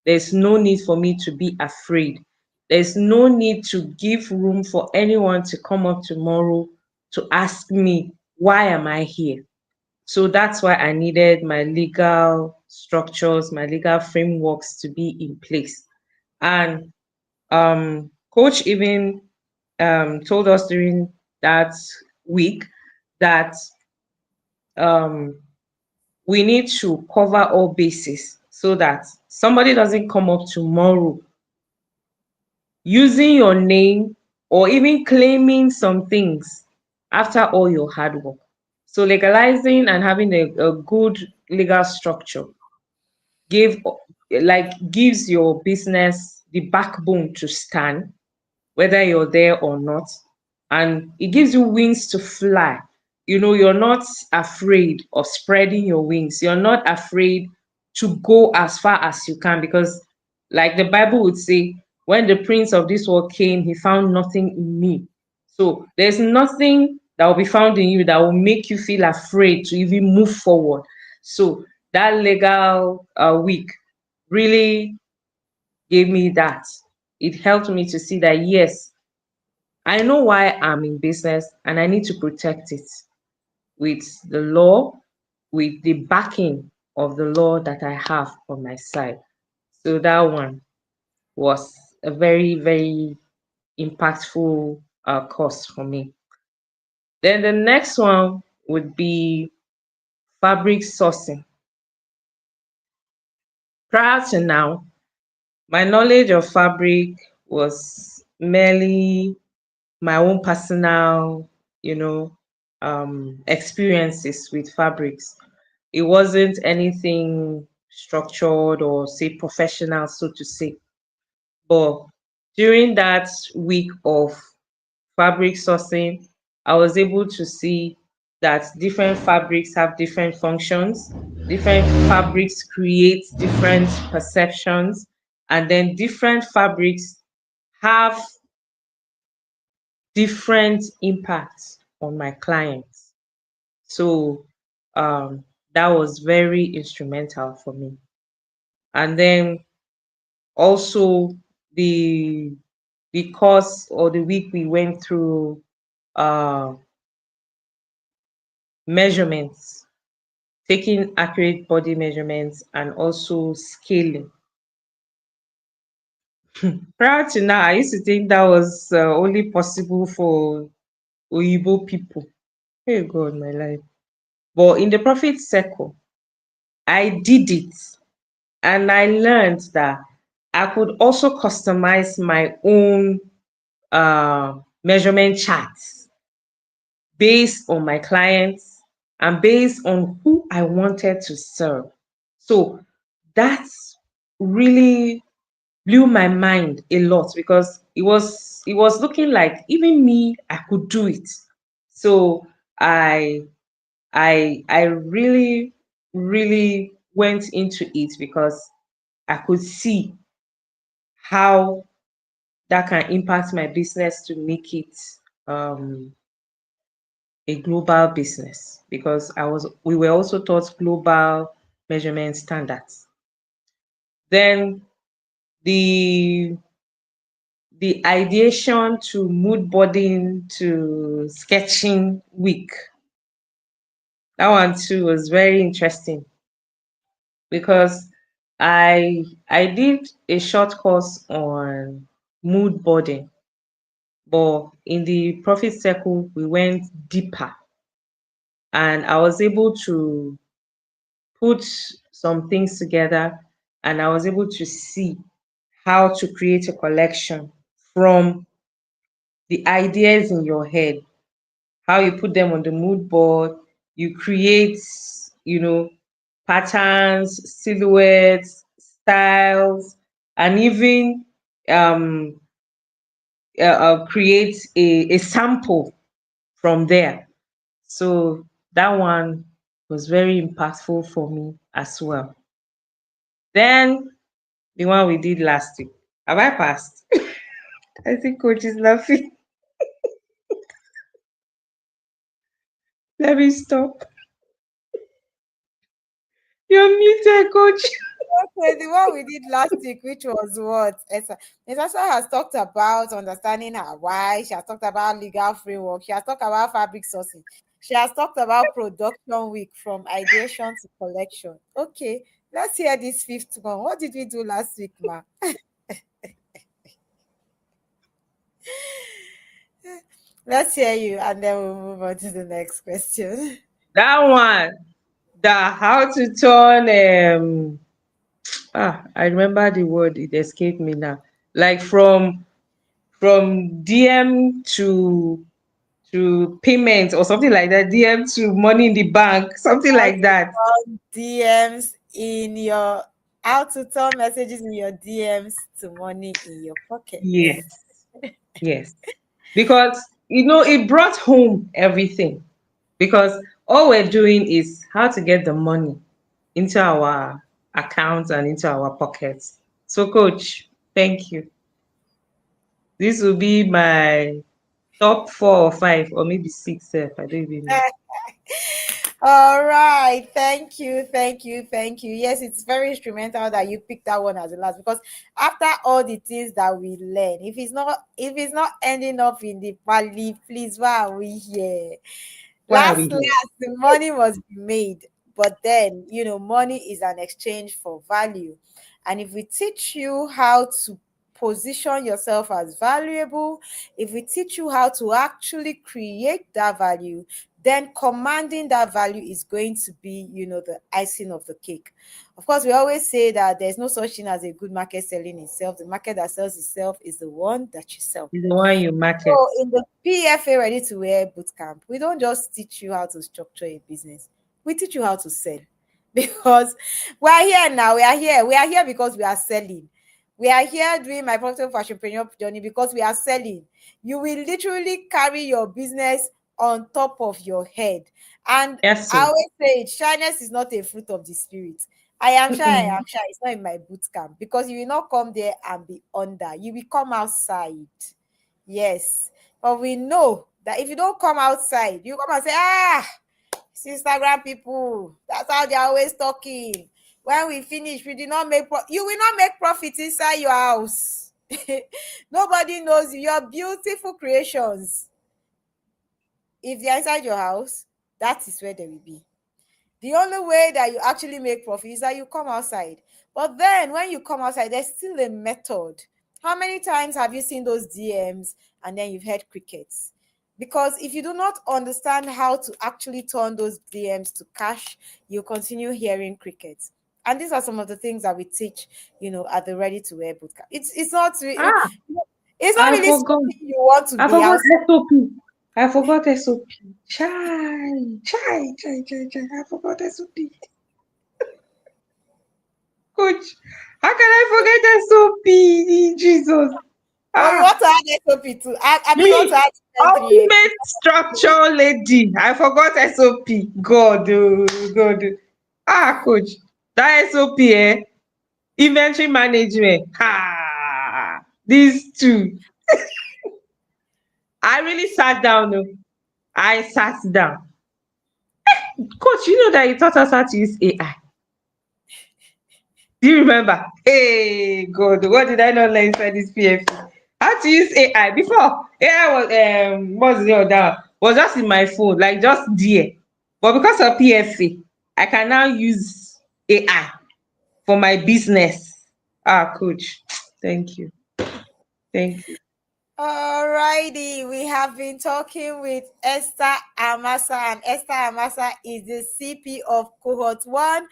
There's no need for me to be afraid. There's no need to give room for anyone to come up tomorrow to ask me, why am I here? So that's why I needed my legal structures, my legal frameworks to be in place. And coach even told us during that week that um, we need to cover all bases so that somebody doesn't come up tomorrow using your name or even claiming some things after all your hard work. So legalizing and having a good legal structure give gives your business the backbone to stand, whether you're there or not. And it gives you wings to fly. You're not afraid of spreading your wings. You're not afraid to go as far as you can, because, like the Bible would say, when the prince of this world came, he found nothing in me. So there's nothing that will be found in you that will make you feel afraid to even move forward. So that legal week really gave me that. It helped me to see that, yes, I know why I'm in business and I need to protect it with the law, with the backing of the law that I have on my side. So that one was a very, very impactful course for me. Then the next one would be fabric sourcing. Prior to now, my knowledge of fabric was merely my own personal, you know, experiences with fabrics. It wasn't anything structured or say professional, so to say. But during that week of fabric sourcing, I was able to see that different fabrics have different functions, different fabrics create different perceptions, and then different fabrics have different impacts on my clients. So that was very instrumental for me. And then also the the course or the week we went through uh, measurements, taking accurate body measurements and also scaling. Prior to now, I used to think that was only possible for Oyibo people. Hey God, my life. But in the profit circle, I did it, and I learned that I could also customize my own measurement charts based on my clients and based on who I wanted to serve. So that really blew my mind a lot, because it was looking like even me, I could do it. So I I really, really went into it because I could see how that can impact my business to make it um, a global business, because we were also taught global measurement standards. Then the the ideation to mood boarding to sketching week, that one too was very interesting, because I did a short course on mood boarding, but in the profit circle we went deeper, and I was able to put some things together, and I was able to see how to create a collection from the ideas in your head, how you put them on the mood board, you create, you know, patterns, silhouettes, styles, and even um, create a sample from there. So that one was very impactful for me as well. Then the one we did last week. Have I passed? I think coach is laughing. Let me stop. You're muted, coach. Okay, the one we did last week, which was what? Esther has talked about understanding her why. She has talked about legal framework. She has talked about fabric sourcing. She has talked about production week from ideation to collection. Okay, let's hear this fifth one. What did we do last week, ma? Let's hear you, and then we'll move on to the next question. That one, the how to turn I remember the word, it escaped me now. Like from DM to payment or something like that, DM to money in the bank, something How like to that. turn DMs in your how to turn messages in your DMs to money in your pockets. Yes, yes. Because it brought home everything. Because all we're doing is how to get the money into our accounts and into our pockets. So, coach, thank you. This will be my top 4 or 5 or maybe 6. I don't even know. All right. Thank you. Thank you. Thank you. Yes, it's very instrumental that you picked that one as the last because after all the things that we learn, if it's not ending up in the valley, please, why are we here? Why are we Last, here? the money must be made. But then, money is an exchange for value. And if we teach you how to position yourself as valuable, if we teach you how to actually create that value, then commanding that value is going to be, the icing of the cake. Of course, we always say that there's no such thing as a good market selling itself. The market that sells itself is the one that you sell. The one you market. So in the PFA Ready to Wear Bootcamp, we don't just teach you how to structure a business. We teach you how to sell. Because we are here now. We are here. We are here because we are selling. We are here doing my profitable fashionpreneur journey because we are selling. You will literally carry your business on top of your head. And Yes, I so. always say shyness is not a fruit of the spirit. I am shy, I Mm-mm. am shy. It's not in my boot camp because you will not come there and be under. You will come outside. Yes. But we know that if you don't come outside, you come and say, it's Instagram people. That's how they're always talking. When we finish, we did not make you will not make profit inside your house. Nobody knows you. Your beautiful creations. If they're inside your house, that is where they will be. The only way that you actually make profit is that you come outside. But then when you come outside, there's still a method. How many times have you seen those DMs and then you've heard crickets? Because if you do not understand how to actually turn those DMs to cash, you continue hearing crickets. And these are some of the things that we teach, at the Ready to Wear bootcamp. Ah, It's not I really forgot. something you want to I be forgot out. SOP. I forgot SOP. Chai, chai, chai, chai, chai. I forgot SOP. Coach, how can I forget SOP? Jesus. Oh, you Ah, want to add SOP too? I mean, you want to me, add inventory. ultimate structure lady. I forgot SOP. God, oh, God. Ah, coach, that SOP, inventory management. Ha, these two. I really sat down. Oh. I sat down. Coach, you know that you taught us how to use AI. Do you remember? Hey, God, what did I not learn inside this PFP? How to use AI. Before, AI what's the other? Was just in my phone, like just there. But because of PFA, I can now use AI for my business. Ah, coach, thank you. Thank you. Alrighty, we have been talking with Esther Amasa, and Esther Amasa is the CP of Cohort 1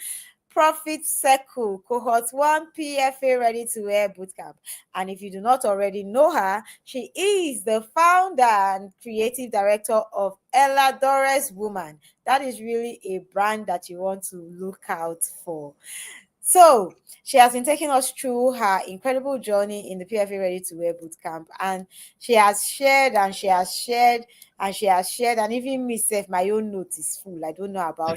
Profit Circle, Cohort 1 PFA Ready to Wear Bootcamp. And if you do not already know her, she is the founder and creative director of Ella Dores Woman. That is really a brand that you want to look out for. So she has been taking us through her incredible journey in the PFA Ready to Wear Bootcamp, and she has shared and she has shared and she has shared, and even myself, my own note is full. I don't know about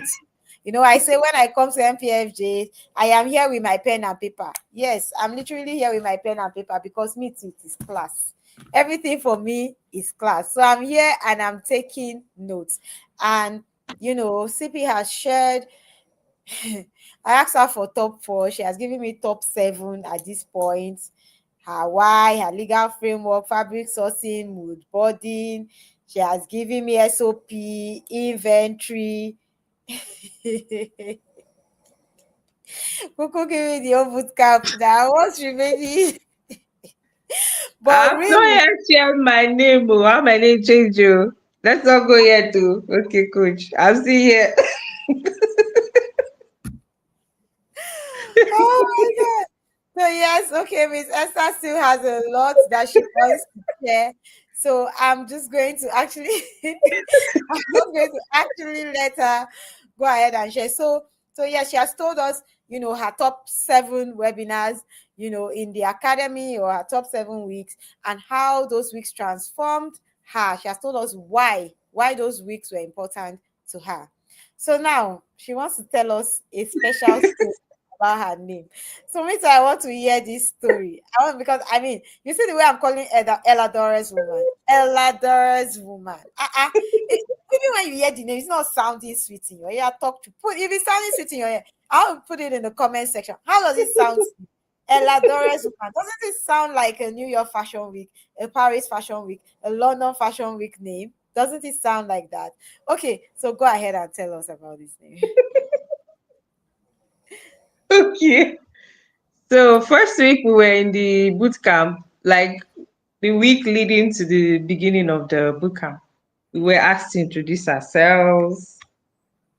you. I say when I come to MPFJ, I am here with my pen and paper. Yes, I'm literally here with my pen and paper because me too, it is class. Everything for me is class. So I'm here and I'm taking notes. And CP has shared. I asked her for top 4. She has given me top 7 at this point. Her why, her legal framework, fabric sourcing, mood boarding. She has given me SOP, inventory. Kuku give me the old boot camp now. What's remaining? But I've not really, yet shared my name. Oh, how my name change? Oh, let's not go yet. Too. Okay, coach. I'm still here. oh my God. So yes, okay, Miss Esther still has a lot that she wants to share. So I'm just going to actually I'm just going to actually let her go ahead and share. So yeah, she has told us, her top 7 webinars, in the academy, or her top 7 weeks, and how those weeks transformed her. She has told us why those weeks were important to her. So now she wants to tell us a special story about her name. So me too, I want to hear this story. I want, because I mean, you see the way I'm calling Ella Doris woman. Ella Doris woman. Even when you hear the name, it's not sounding sweet in your ear. Talk to put if it's sounding sweet in your ear, I'll put it in the comment section. How does it sound? Ella Doris woman. Doesn't it sound like a New York Fashion Week, a Paris Fashion Week, a London Fashion Week name? Doesn't it sound like that? Okay, so go ahead and tell us about this name. Okay. So first week we were in the boot camp, like the week leading to the beginning of the boot camp. We were asked to introduce ourselves,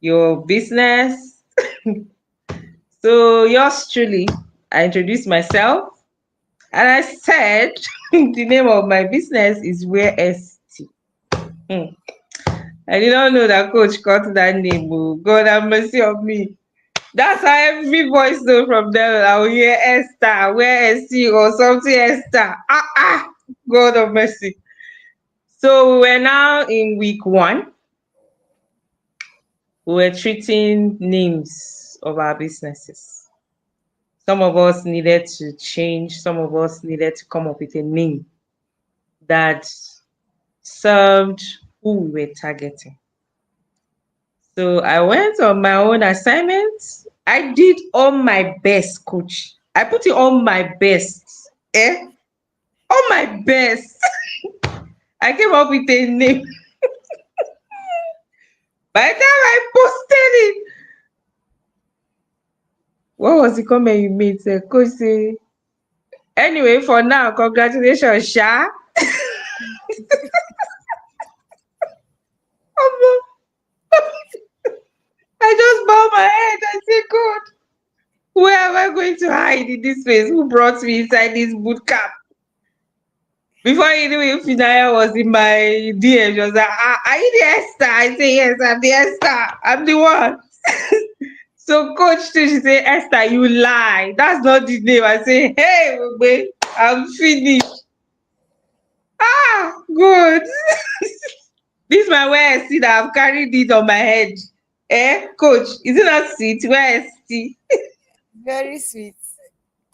your business. So yours truly, I introduced myself and I said the name of my business is Where ST. Hmm. I did not know that coach got that name. Oh, God have mercy on me. That's how every voice note from them I will hear Esther, where is she, or something Esther. God of mercy. So we're now in week 1. We're treating names of our businesses. Some of us needed to change, some of us needed to come up with a name that served who we were targeting. So I went on my own assignments. I did all my best, coach. I put it on my best. On my best. I came up with a name. By the time I posted it, what was the comment you made? Coach say, anyway, for now, congratulations, Sha. I just bowed my head and said, God, where am I going to hide in this place? Who brought me inside this boot camp? Before you knew it, Finaya was in my DM. She was like, are you the Esther? I say, yes, I'm the Esther. I'm the one. So coach too, she say, Esther, you lie. That's not the name. I say, hey, Ogbe, I'm finished. Good. This is my way I see that I've carried it on my head. Coach, is it not sweet? Where is it? Very sweet.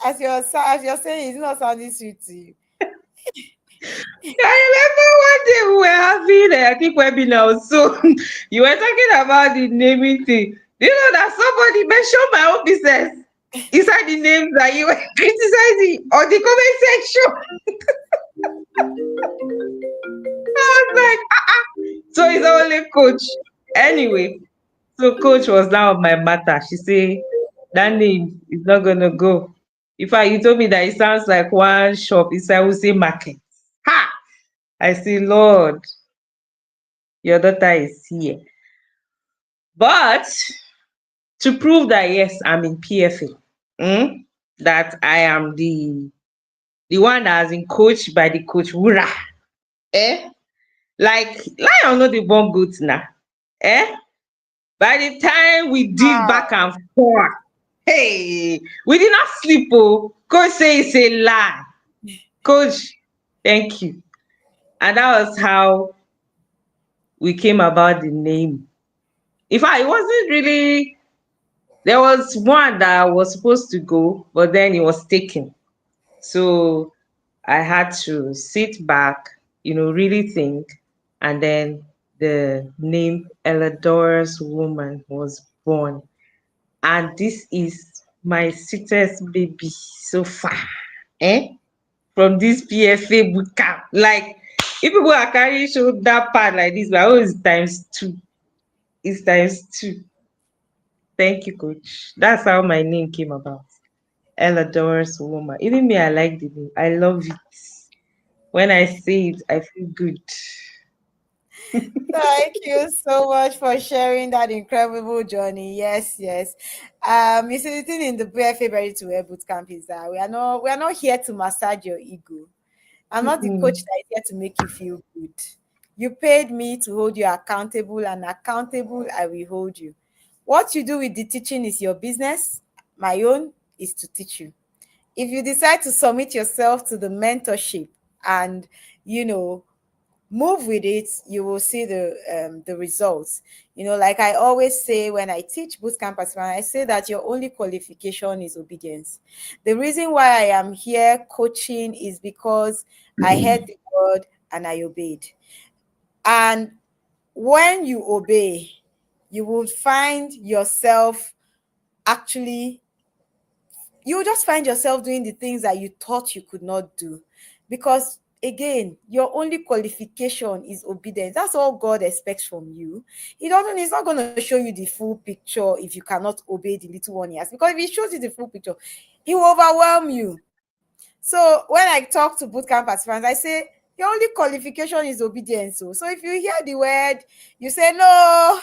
As you're saying, it's not sounding sweet to you. I remember one day we were having I think webinar. So you were talking about the naming thing. Do you know that somebody mentioned my own business inside the names that you were criticizing on the comment section? I was like, so it's only coach. Anyway, so coach was now on my matter. She say that name is not gonna go. In fact, you told me that it sounds like one shop inside Wuse Market. Ha! I say, Lord, your daughter is here. But to prove that yes, I'm in PFA, that I am the one that has been coached by the coach Wura. Eh? Like lion no dey born goat now. Eh? By the time we did back Wow. and forth, hey, we did not sleep. Oh, coach say it's a lie. Coach, thank you. And that was how we came about the name. In fact, it wasn't really. There was one that was supposed to go, but then it was taken. So I had to sit back, really think. And then the name Ellador's Woman was born. And this is my sweetest baby so far. Eh? From this PFA bootcamp. Like, if people are carrying shoulder pad like this, my own is times 2. It's times 2. Thank you, coach. That's how my name came about. Ellador's Woman. Even me, I like the name. I love it. When I say it, I feel good. Thank you so much for sharing that incredible journey. Yes, yes. You see, the thing in the BFA Ready to Wear Bootcamp is that we are not here to massage your ego. I'm not the coach Mm-mm. that is here to make you feel good. You paid me to hold you accountable, and accountable I will hold you. What you do with the teaching is your business. My own is to teach you. If you decide to submit yourself to the mentorship and, you know, move with it, you will see the results. Like I always say when I teach bootcamp participants, I say that your only qualification is obedience. The reason why I am here coaching is because I heard the word and I obeyed. And when you obey, you will find yourself actually, you just find yourself doing the things that you thought you could not do. Because again, your only qualification is obedience. That's all God expects from you. He's not going to show you the full picture if you cannot obey the little one he has. Because if he shows you the full picture, he will overwhelm you. So when I talk to bootcamp participants, I say your only qualification is obedience. So if you hear the word, you say, no,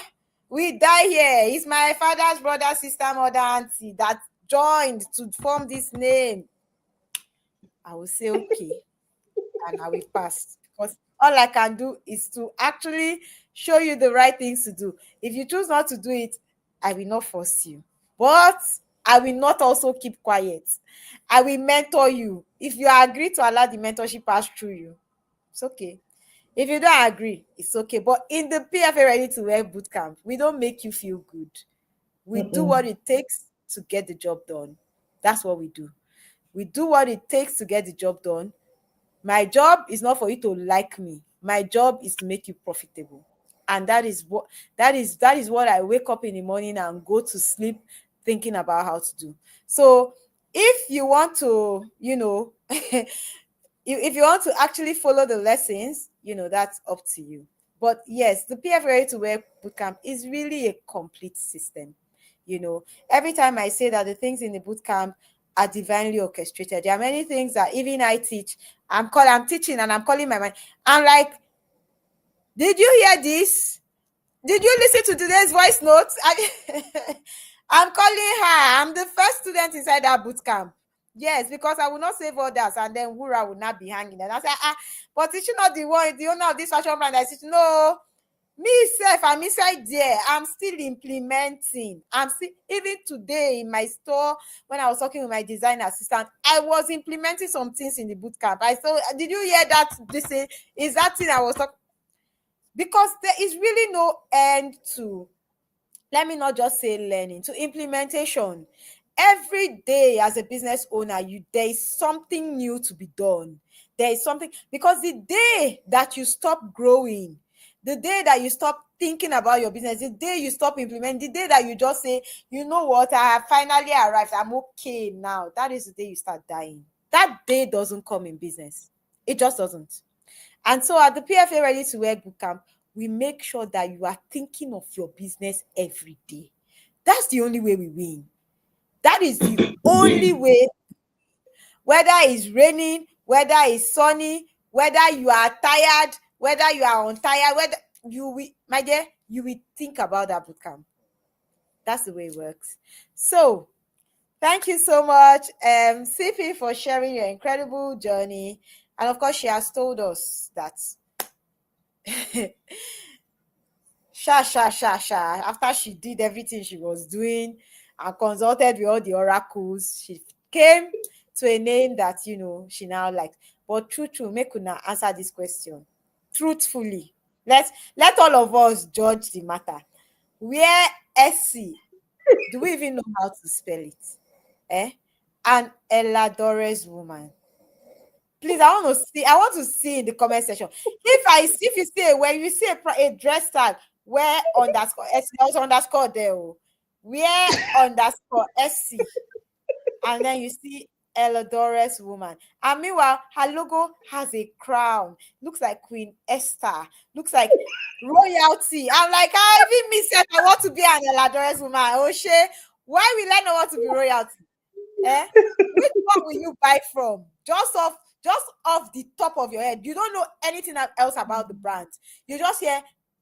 we die here. It's my father's brother, sister, mother, auntie that joined to form this name. I will say, okay, and I will pass. Because all I can do is to actually show you the right things to do. If you choose not to do it, I will not force you. But I will not also keep quiet. I will mentor you. If you agree to allow the mentorship pass through you, it's okay. If you don't agree, it's okay. But in the PFA Ready to Wear bootcamp, we don't make you feel good. We do what Mm-mm. it takes to get the job done. That's what we do. We do what it takes to get the job done. My job is not for you to like me. My job is to make you profitable. And that is what I wake up in the morning and go to sleep thinking about how to do. So if you want to, if you want to actually follow the lessons, that's up to you. But yes, the PF Ready to Wear bootcamp is really a complete system. Every time I say that the things in the bootcamp are divinely orchestrated, there are many things that even I teach. I'm teaching and I'm calling my mind. I'm like, did you hear this? Did you listen to today's voice notes? I'm calling her. I'm the first student inside that boot camp. Yes, because I will not save others and then Wura will not be hanging. And I say, but is she not the owner of this fashion brand? I said, no, me self, I'm inside there. I'm still implementing. I'm still, even today in my store, when I was talking with my design assistant, I was implementing some things in the boot camp. I said, did you hear that? This is that thing I was talking, because there is really no end to, let me not just say learning, to implementation. Every day as a business owner, there is something new to be done. There is something, because the day that you stop growing, the day that you stop thinking about your business, the day you stop implementing, the day that you just say, you know what, I have finally arrived, I'm okay now, that is the day you start dying. That day doesn't come in business. It just doesn't. And so at the PFA Ready to Wear Bootcamp, we make sure that you are thinking of your business every day. That's the only way we win. That is the only way, whether it's raining, whether it's sunny, whether you are tired, whether you are untired, whether you will, my dear, you will think about that bootcamp. That's the way it works. So thank you so much, CP, for sharing your incredible journey. And of course, she has told us that after she did everything she was doing and consulted with all the oracles, she came to a name that she now likes. But true, make una answer this question truthfully. Let all of us judge the matter. Where SC, do we even know how to spell it? An Eladores woman. Please, I want to see in the comment section. If you see when you see a dress tag where underscore SC, also underscore there, where underscore SC, and then you see Elodorous woman. And meanwhile, her logo has a crown. Looks like Queen Esther. Looks like royalty. I'm like, even me said I want to be an Elodorous woman. Oh shit. Why will I not want to be royalty? Which one will you buy from? Just off the top of your head. You don't know anything else about the brand. You just hear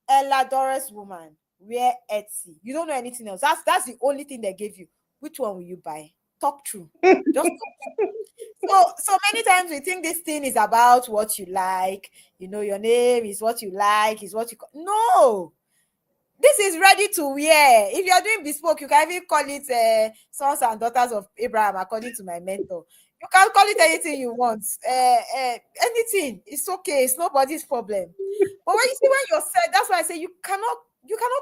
Eladorous woman, wear Etsy. You don't know anything else. That's the only thing they gave you. Which one will you buy? talk true. Just so many times we think this thing is about what you like. Your name is what you like, is what you no. This is ready to wear. If you're doing bespoke, you can even call it sons and daughters of Abraham, according to my mentor. You can call it anything you want. Anything. It's okay. It's nobody's problem. But when you see, when you're set, that's why I say you cannot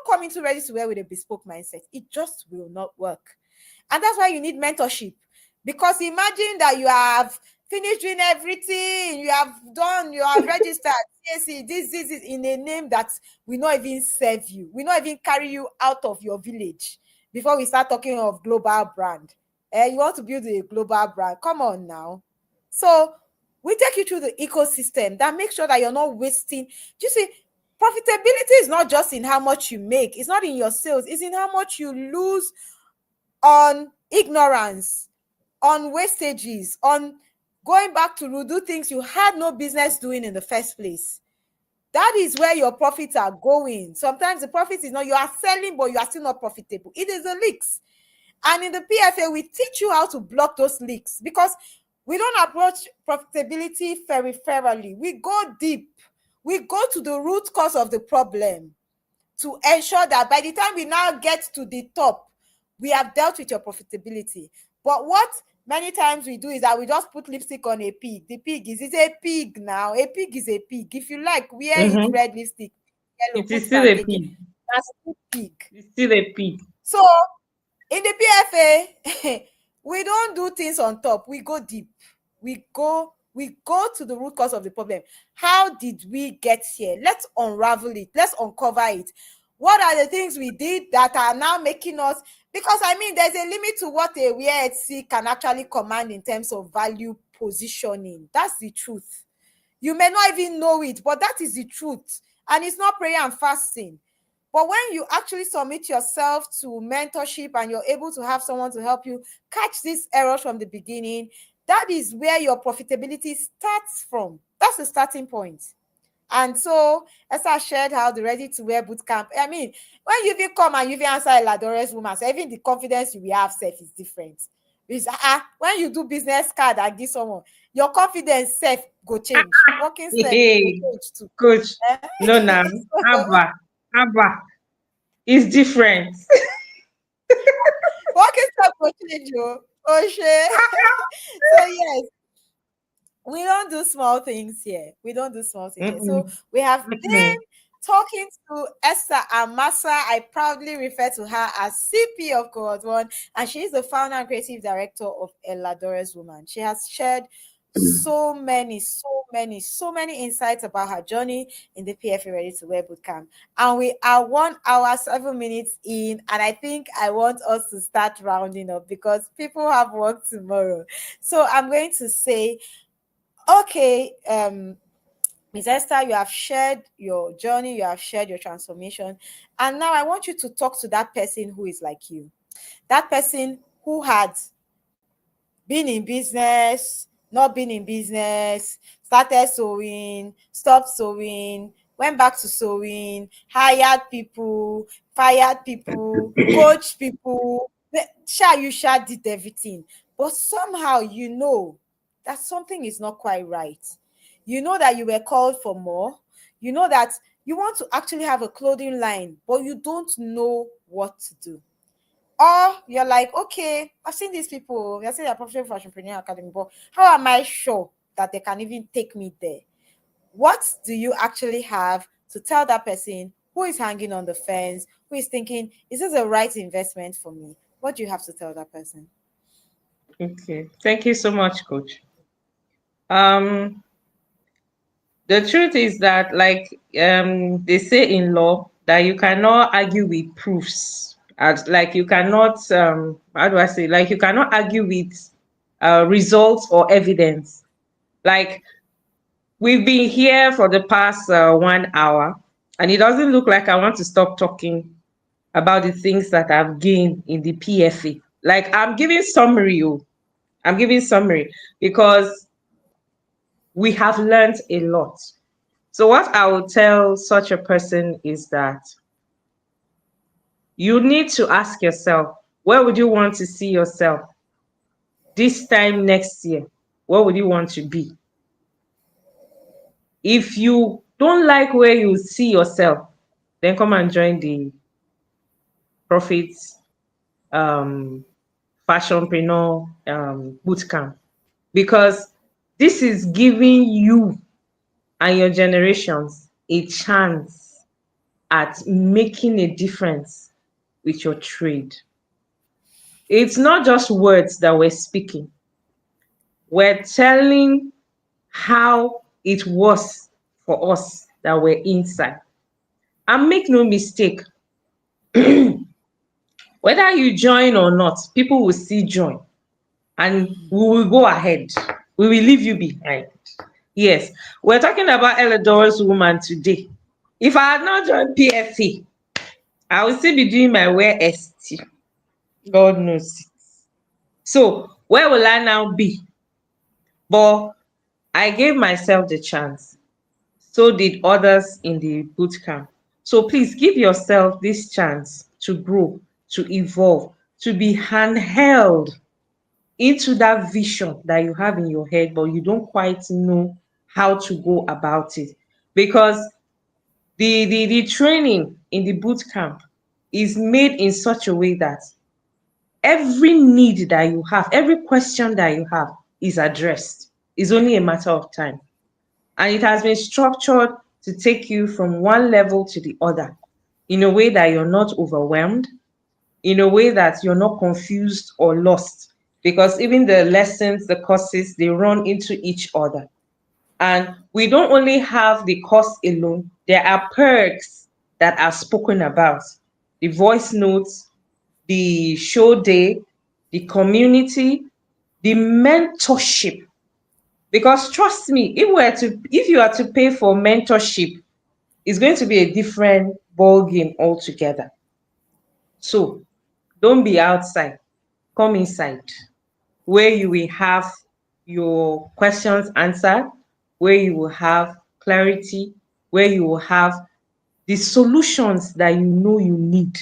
come into ready to wear with a bespoke mindset. It just will not work. And that's why you need mentorship. Because imagine that you have finished doing everything, you have registered CAC, this is in a name that will not even serve you, will not even carry you out of your village before we start talking of global brand. You want to build a global brand, come on now. So we take you through the ecosystem that makes sure that you're not wasting. Do you see, profitability is not just in how much you make, it's not in your sales, it's in how much you lose on ignorance, on wastages, on going back to do things you had no business doing in the first place. That is where your profits are going. Sometimes the profit is not, you are selling, but you are still not profitable. It is the leaks. And in the PFA, we teach you how to block those leaks, because we don't approach profitability peripherally. We go deep. We go to the root cause of the problem to ensure that by the time we now get to the top, we have dealt with your profitability. But what many times we do is that we just put lipstick on a pig. The pig is a pig now. A pig is a pig. If you like, wear it red lipstick, yellow, It is put still a pancake. pig. That's a pig. It's still a pig. So in the PFA, we don't do things on top. We go deep. We go to the root cause of the problem. How did we get here? Let's unravel it. Let's uncover it. What are the things we did that are now making us, because there's a limit to what a wear Etsy can actually command in terms of value positioning. That's the truth. You may not even know it, but that is the truth. And it's not prayer and fasting. But when you actually submit yourself to mentorship and you're able to have someone to help you catch these errors from the beginning, that is where your profitability starts from. That's the starting point. And so Esther shared how the Ready to Wear Bootcamp. When you even come and you even answer Eladore's woman, so even the confidence you will have self is different. It's, when you do business card and give someone, your confidence self go change. Working self go change too. Coach, no, now, Abba, it's different. Working self go change, oh shit. So yes, we don't do small things here. We don't do small things here. So we have been talking to Esther Amasa. I proudly refer to her as CP of Cohort 1, and she is the founder and creative director of Eladore's Woman. She has shared so many insights about her journey in the PFA Ready to Wear Bootcamp. And we are 1 hour, 7 minutes in, and I think I want us to start rounding up because people have work tomorrow. So I'm going to say, okay, Ms. Esther, you have shared your journey, you have shared your transformation, and now I want you to talk to that person who is like you, that person who had been in business, not been in business, started sewing, stopped sewing, went back to sewing, hired people, fired people, coached people. You did everything. But somehow you know that something is not quite right. You know that you were called for more. You know that you want to actually have a clothing line, but you don't know what to do. Or you're like, okay, I've seen these people, they're saying they're Profitable Fashionpreneur Academy, but how am I sure that they can even take me there? What do you actually have to tell that person who is hanging on the fence, who is thinking, is this the right investment for me? What do you have to tell that person? Okay. Thank you so much, Coach. The truth is that, like they say in law, that you cannot argue with proofs. As like you cannot how do I say, like you cannot argue with results or evidence. Like we've been here for the past 1 hour, and it doesn't look like I want to stop talking about the things that I've gained in the PFA. Like I'm giving summary, because we have learned a lot. So what I would tell such a person is that you need to ask yourself, where would you want to see yourself this time next year, what would you want to be? If you don't like where you see yourself, then come and join the Profit um, Fashionpreneur Bootcamp, because this is giving you and your generations a chance at making a difference with your trade. It's not just words that we're speaking. We're telling how it was for us that were inside. And make no mistake, whether you join or not, people will still join and we will go ahead. We will leave you behind. Yes, we're talking about Elidor's woman today. If I had not joined PFA, I would still be doing my wear ST. God knows it. So where will I now be? But I gave myself the chance. So did others in the boot camp. So please give yourself this chance to grow, to evolve, to be handheld into that vision that you have in your head, but you don't quite know how to go about it. Because the training in the boot camp is made in such a way that every need that you have, every question that you have is addressed. It's only a matter of time. And it has been structured to take you from one level to the other in a way that you're not overwhelmed, in a way that you're not confused or lost. Because even the lessons, the courses, they run into each other. And we don't only have the course alone, there are perks that are spoken about. The voice notes, the show day, the community, the mentorship. Because trust me, if you are to pay for mentorship, it's going to be a different ball game altogether. So don't be outside, come inside, where you will have your questions answered, where you will have clarity, where you will have the solutions that you know you need,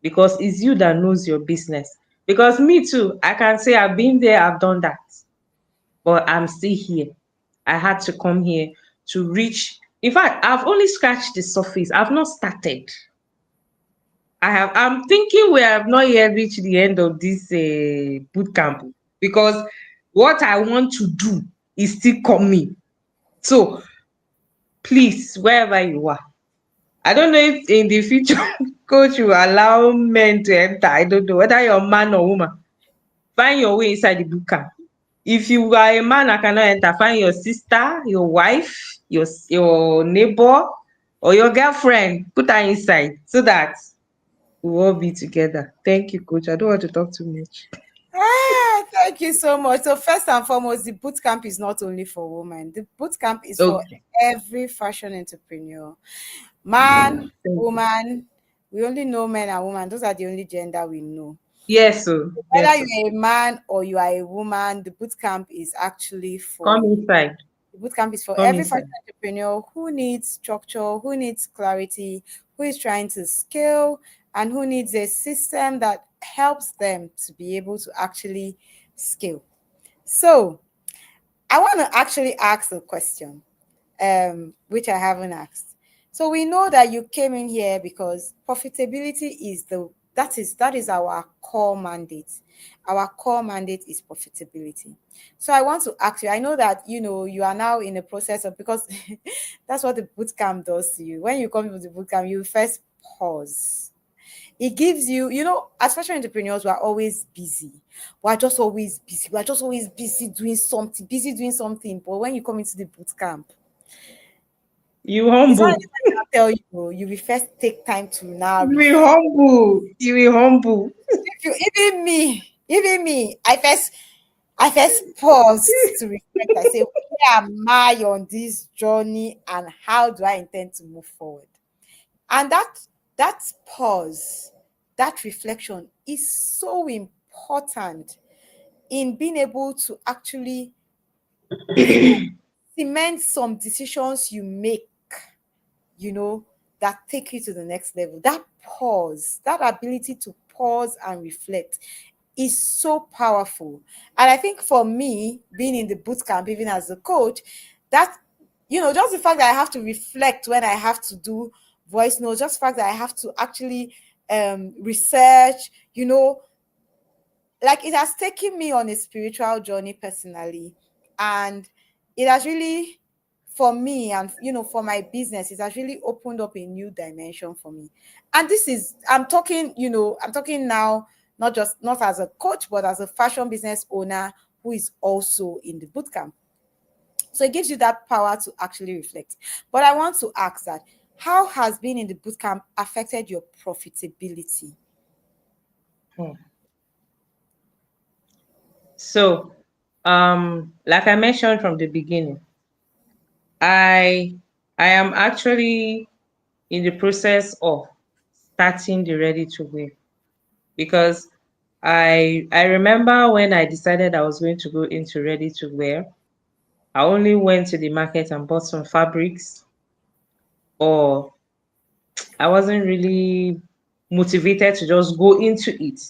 because it's you that knows your business. Because me too, I can say I've been there, I've done that, but I'm still here. I had to come here to reach. In fact, I've only scratched the surface. I've not started. I'm thinking we have not yet reached the end of this boot camp, because what I want to do is still coming. So please, wherever you are, I don't know if in the future coach will allow men to enter. I don't know whether you're a man or woman. Find your way inside the boot camp. If you are a man that cannot enter, find your sister, your wife, your neighbor, or your girlfriend. Put her inside so that we'll all be together. Thank you, coach. I don't want to talk too much. Thank you so much. So first and foremost, the boot camp is not only for women. The boot camp is for Okay. every fashion entrepreneur. Man, Thank you. woman, we only know men and women. Those are the only gender we know. Yes, sir. Whether Yes, sir. you're a man or you are a woman, the boot camp is actually for Come you. inside. The bootcamp is for Come every fashion inside. entrepreneur who needs structure, who needs clarity, who is trying to scale, and who needs a system that helps them to be able to actually scale. So, I want to actually ask a question, which I haven't asked. So we know that you came in here because profitability is that is our core mandate. Our core mandate is profitability. So I want to ask you, I know that you are now in the process of, because that's what the bootcamp does to you. When you come to the bootcamp, you first pause. It gives you, as fashion entrepreneurs, we're always busy. We're just always busy. We're just always busy doing something. But when you come into the boot camp, You it's not humble. anything I can tell you. You will first take time to now You will reflect. humble. You will humble. If you even me, I first pause to reflect. I say, where am I on this journey and how do I intend to move forward? And that pause, that reflection is so important in being able to actually cement some decisions you make, you know, that take you to the next level. That pause, that ability to pause and reflect is so powerful. And I think for me, being in the boot camp, even as a coach, that, just the fact that I have to reflect when I have to do voice notes, just the fact that I have to actually research, like it has taken me on a spiritual journey personally. And it has really, for me and for my business, it has really opened up a new dimension for me. And this is, I'm talking now, not as a coach, but as a fashion business owner who is also in the bootcamp. So it gives you that power to actually reflect. But I want to ask that, how has being in the bootcamp affected your profitability? Hmm. So, like I mentioned from the beginning, I I am actually in the process of starting the ready to wear, because I remember when I decided I was going to go into ready to wear, I only went to the market and bought some fabrics, or I wasn't really motivated to just go into it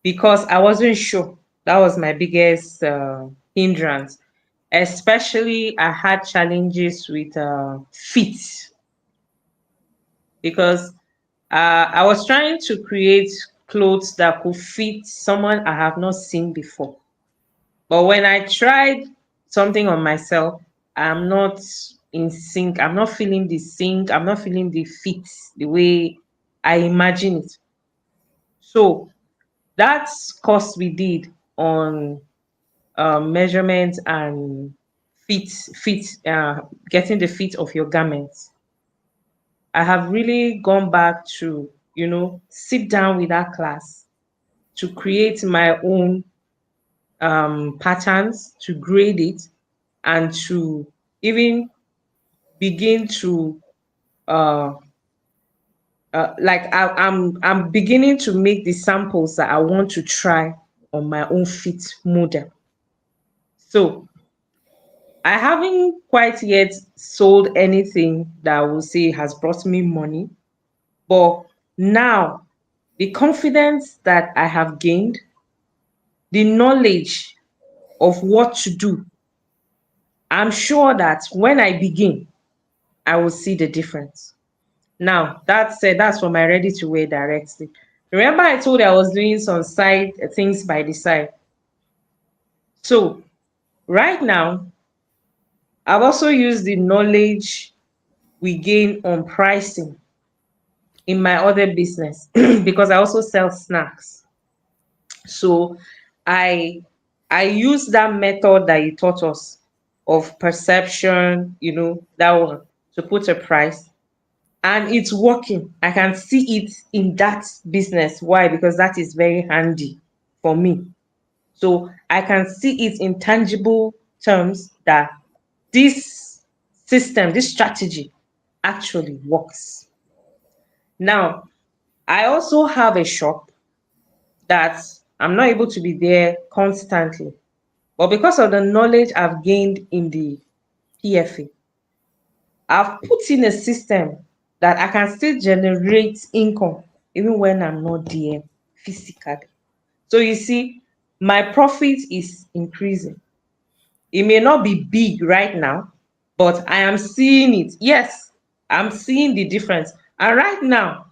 because I wasn't sure. That was my biggest hindrance. Especially, I had challenges with fit, because I was trying to create clothes that could fit someone I have not seen before. But when I tried something on myself, I'm not in sync. I'm not feeling the sync. I'm not feeling the fit the way I imagine it. So that course we did on measurement and getting the fit of your garments, I have really gone back to, sit down with that class to create my own patterns, to grade it, and to even begin to uh, I'm beginning to make the samples that I want to try on my own fit model. So I haven't quite yet sold anything that I will say has brought me money, but now the confidence that I have gained, the knowledge of what to do, I'm sure that when I begin, I will see the difference. Now, that said, that's for my ready to wear directly. Remember, I told you I was doing some side things by the side. So, right now, I've also used the knowledge we gain on pricing in my other business because I also sell snacks. So, I I use that method that you taught us of perception, that one, to put a price, and it's working. I can see it in that business. Why? Because that is very handy for me. So I can see it in tangible terms that this system, this strategy actually works. Now, I also have a shop that I'm not able to be there constantly. But because of the knowledge I've gained in the PFA, I've put in a system that I can still generate income even when I'm not there physically. So you see, my profit is increasing. It may not be big right now, but I am seeing it. Yes, I'm seeing the difference. And right now,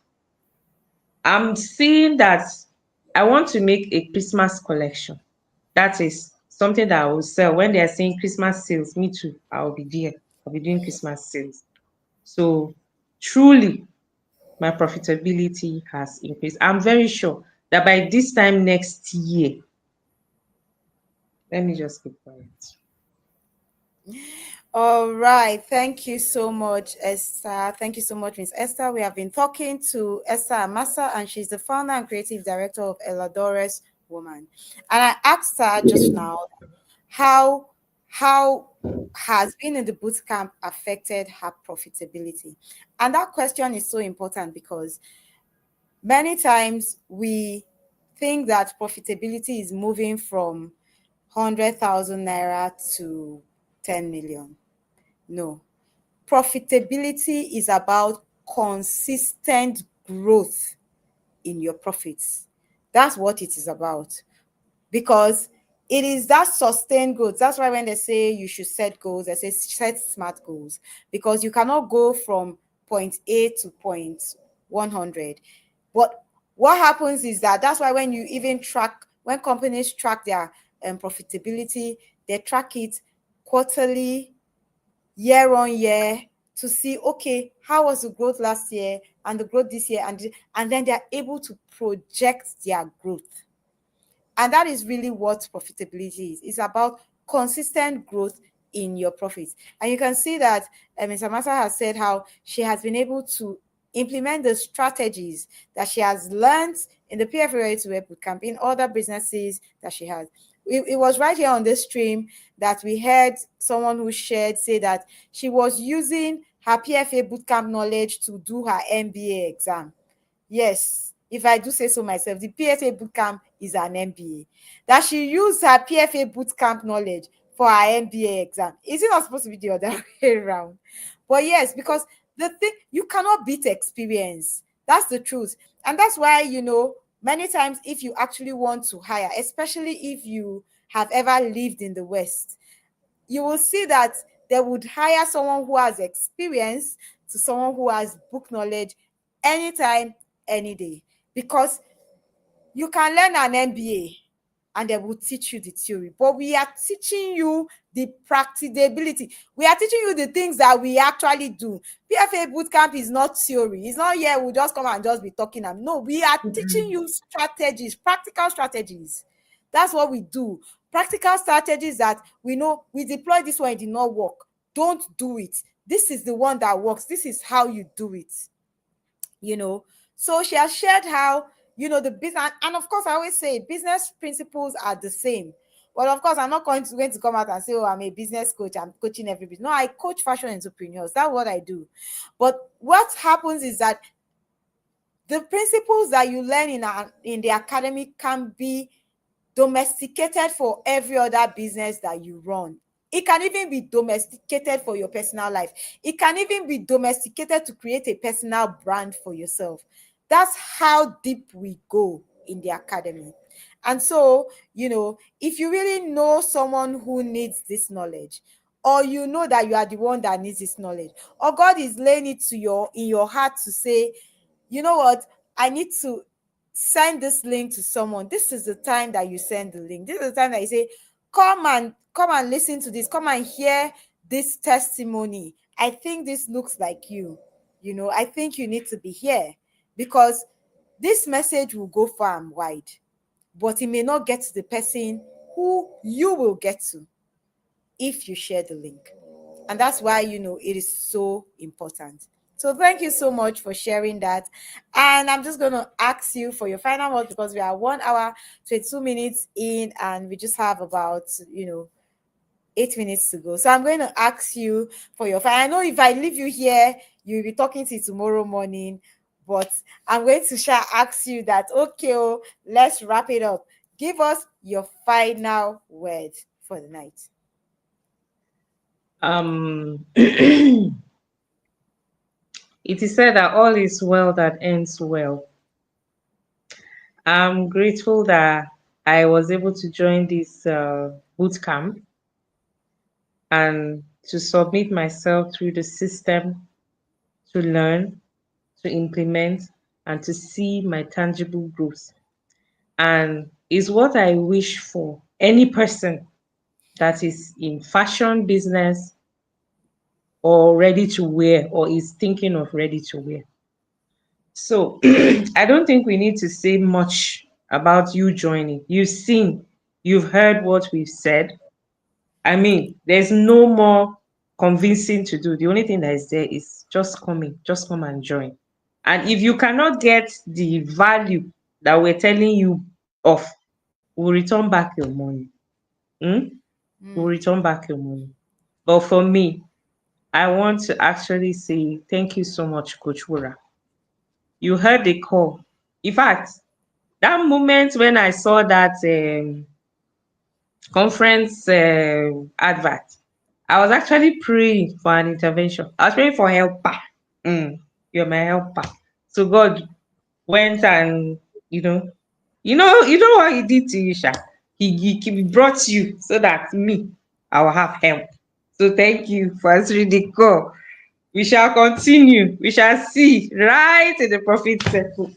I'm seeing that I want to make a Christmas collection. That is something that I will sell. When they are saying Christmas sales, me too, I'll be there. I'll be doing Christmas sales. So truly, my profitability has increased. I'm very sure that by this time next year, let me just keep quiet. All right. Thank you so much, Esther. Thank you so much, Miss Esther. We have been talking to Esther Amasa, and she's the founder and creative director of Eladores Woman. And I asked her just now, how how has being in the boot camp affected her profitability? And that question is so important because many times we think that profitability is moving from 100,000 naira to 10 million. No. Profitability is about consistent growth in your profits. That's what it is about. because it is that sustained growth. That's why when they say you should set goals, they say set smart goals, because you cannot go from point A to point 100. But what happens is that that's why when you even track, when companies track their profitability, they track it quarterly, year on year, to see, okay, how was the growth last year and the growth this year, and then they're able to project their growth. And that is really what profitability is. It's about consistent growth in your profits. And you can see that Ms. Amasa has said how she has been able to implement the strategies that she has learned in the PFA to Web Bootcamp in other businesses that she has. It was right here on this stream that we heard someone who shared say that she was using her PFA bootcamp knowledge to do her MBA exam. Yes, if I do say so myself, the PFA bootcamp is an MBA. That she used her PFA bootcamp knowledge for her MBA exam. Is it not supposed to be the other way around? But yes, because the thing, you cannot beat experience. That's the truth. And that's why, many times if you actually want to hire, especially if you have ever lived in the West, you will see that they would hire someone who has experience to someone who has book knowledge anytime, any day. Because you can learn an MBA and they will teach you the theory, but we are teaching you the practicability. We are teaching you the things that we actually do. PFA bootcamp is not theory. It's not here we'll just come and just be talking. No, we are teaching you strategies, practical strategies. That's what we do. Practical strategies that we know we deploy this one, it did not work. Don't do it. This is the one that works. This is how you do it. So she has shared how, the business, and of course I always say business principles are the same. But of course I'm not going to come out and say, oh, I'm a business coach, I'm coaching every business. No, I coach fashion entrepreneurs. That's what I do. But what happens is that the principles that you learn in the academy can be domesticated for every other business that you run. It can even be domesticated for your personal life. It can even be domesticated to create a personal brand for yourself. That's how deep we go in the academy. And so, if you really know someone who needs this knowledge, or you know that you are the one that needs this knowledge, or God is laying it in your heart to say, you know what, I need to send this link to someone. This is the time that you send the link. This is the time that you say, come and listen to this. Come and hear this testimony. I think this looks like you. I think you need to be here, because this message will go far and wide, but it may not get to the person who you will get to if you share the link. And that's why, it is so important. So thank you so much for sharing that. And I'm just going to ask you for your final word, because we are 1 hour, 22 minutes in, and we just have about, 8 minutes to go. So I'm going to ask you for your final. I know if I leave you here, you'll be talking to you tomorrow morning, but I'm going to ask you that, okay, let's wrap it up. Give us your final word for the night. It is said that all is well that ends well. I'm grateful that I was able to join this boot camp and to submit myself through the system, to learn, to implement, and to see my tangible growth. And is what I wish for any person that is in fashion business or ready to wear or is thinking of ready to wear. So I don't think we need to say much about you joining. You've seen, you've heard what we've said. I mean, there's no more convincing to do. The only thing that is there is just come and join. And if you cannot get the value that we're telling you of, we'll return back your money. We'll return back your money. But for me, I want to actually say thank you so much, Coach Wura. You heard the call. In fact, that moment when I saw that conference advert, I was actually praying for an intervention. I was praying for helper. You're my helper. So God went and you know what he did to you, Sha. he brought you so that me, I will have help. So thank you for answering the call. We shall continue. We shall see right in the profit circle.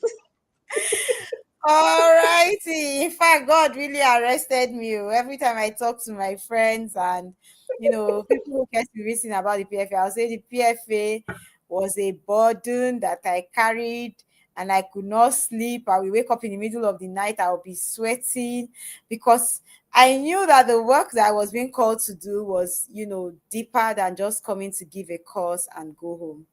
All righty. In fact, God really arrested me. Every time I talk to my friends and people who get to listen about the PFA, I'll say the PFA was a burden that I carried and I could not sleep. I will wake up in the middle of the night, I'll be sweating because I knew that the work that I was being called to do was, deeper than just coming to give a course and go home.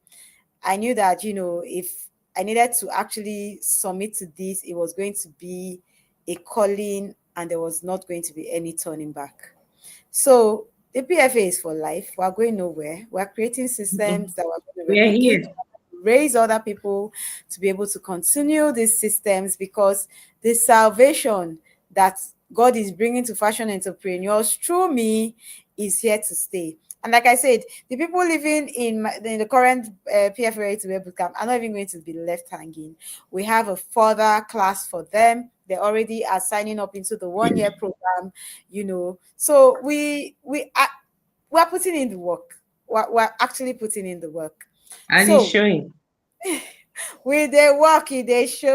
I knew that, if I needed to actually submit to this, it was going to be a calling and there was not going to be any turning back. So the PFA is for life. We're going nowhere. We're creating systems that we're going to We are replicate, here. raise other people to be able to continue these systems because the salvation that God is bringing to fashion entrepreneurs through me is here to stay. And like I said, the people living in the current PFA to web bootcamp are not even going to be left hanging. We have a further class for them. They already are signing up into the 1 year program, So we're putting in the work. We're actually putting in the work. And it's So showing. with the work, they It's show.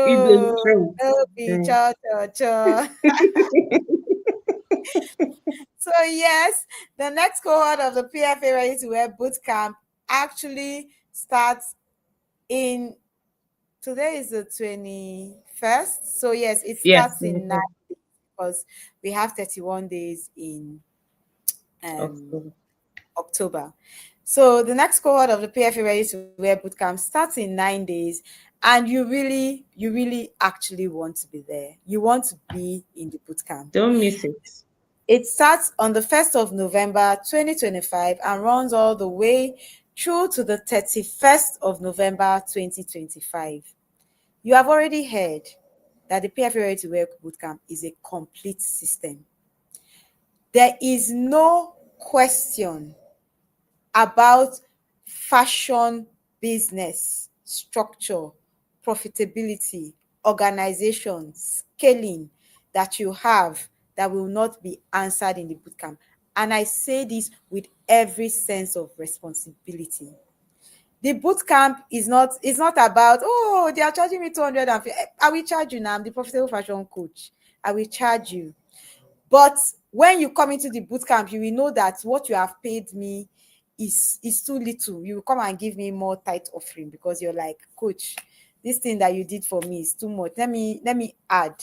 a show. Oh, be Mm. cha cha cha. So yes, the next cohort of the PFA Ready to Wear Bootcamp actually starts in today is the 21st. So yes, it Yes. starts in 9 days because we have 31 days in um October. October. So the next cohort of the PFA Ready to Wear Bootcamp starts in 9 days, and you really actually want to be there. You want to be in the bootcamp. Don't miss it. It starts on the 1st of November 2025 and runs all the way through to the 31st of November 2025. You have already heard that the PFA Ready to Work Bootcamp is a complete system. There is no question about fashion business structure, profitability, organization, scaling that you have that will not be answered in the bootcamp. And I say this with every sense of responsibility. The boot camp is not, it's not about, oh, they are charging me 250. I will charge you now. I'm the profitable fashion coach. I will charge you. But when you come into the boot camp, you will know that what you have paid me is too little. You will come and give me more tight offering because you're like, coach, this thing that you did for me is too much. Let me add.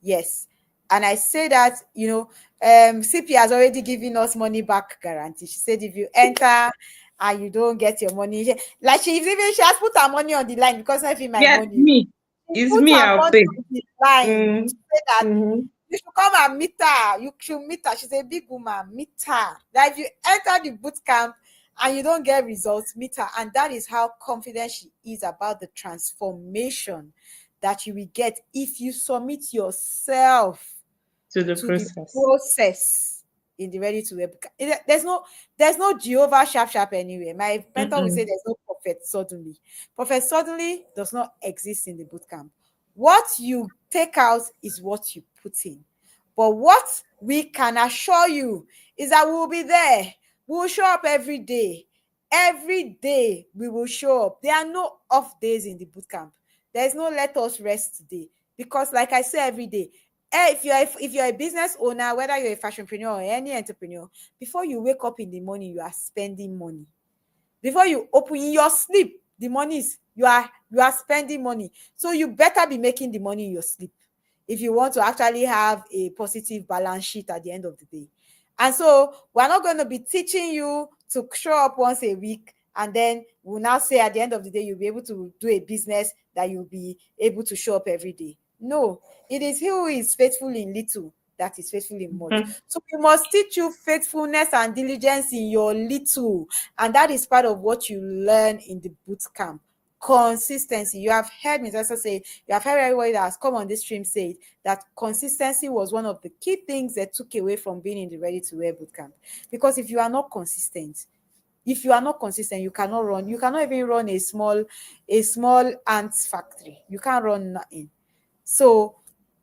Yes. And I say that, CP has already given us money back guarantee. She said if you enter and you don't get your money, she has put her money on the line because not even my Yes, money. me. She It's put me, her I'll money pay. on the line Mm. to say that Mm-hmm. you should come and meet her. You should meet her. She's a big woman. Meet her. That if you enter the boot camp and you don't get results, meet her. And that is how confident she is about the transformation that you will get if you submit yourself To the to the process. process in the ready to wear. There's no Jehovah sharp sharp anywhere. My mentor will say Mm-mm. there's no prophet suddenly. Prophet suddenly does not exist in the bootcamp. What you take out is what you put in. But what we can assure you is that we will be there. We will show up every day. Every day we will show up. There are no off days in the bootcamp. There's no let us rest today. Because, like I say every day, if you're a business owner, whether you're a fashionpreneur or any entrepreneur, before you wake up in the morning, you are spending money. Before you open in your sleep, the money is you are spending money. So you better be making the money in your sleep if you want to actually have a positive balance sheet at the end of the day. And so we're not going to be teaching you to show up once a week and then we'll now say at the end of the day you'll be able to do a business that you'll be able to show up every day. No, it is he who is faithful in little that is faithful in much. Mhm. So we must teach you faithfulness and diligence in your little, and that is part of what you learn in the boot camp. Consistency. You have heard me also say, you have heard everybody that has come on this stream say that consistency was one of the key things that took away from being in the ready to wear boot camp. Because if you are not consistent, you cannot run, you cannot even run a small ants factory. You can't run nothing. So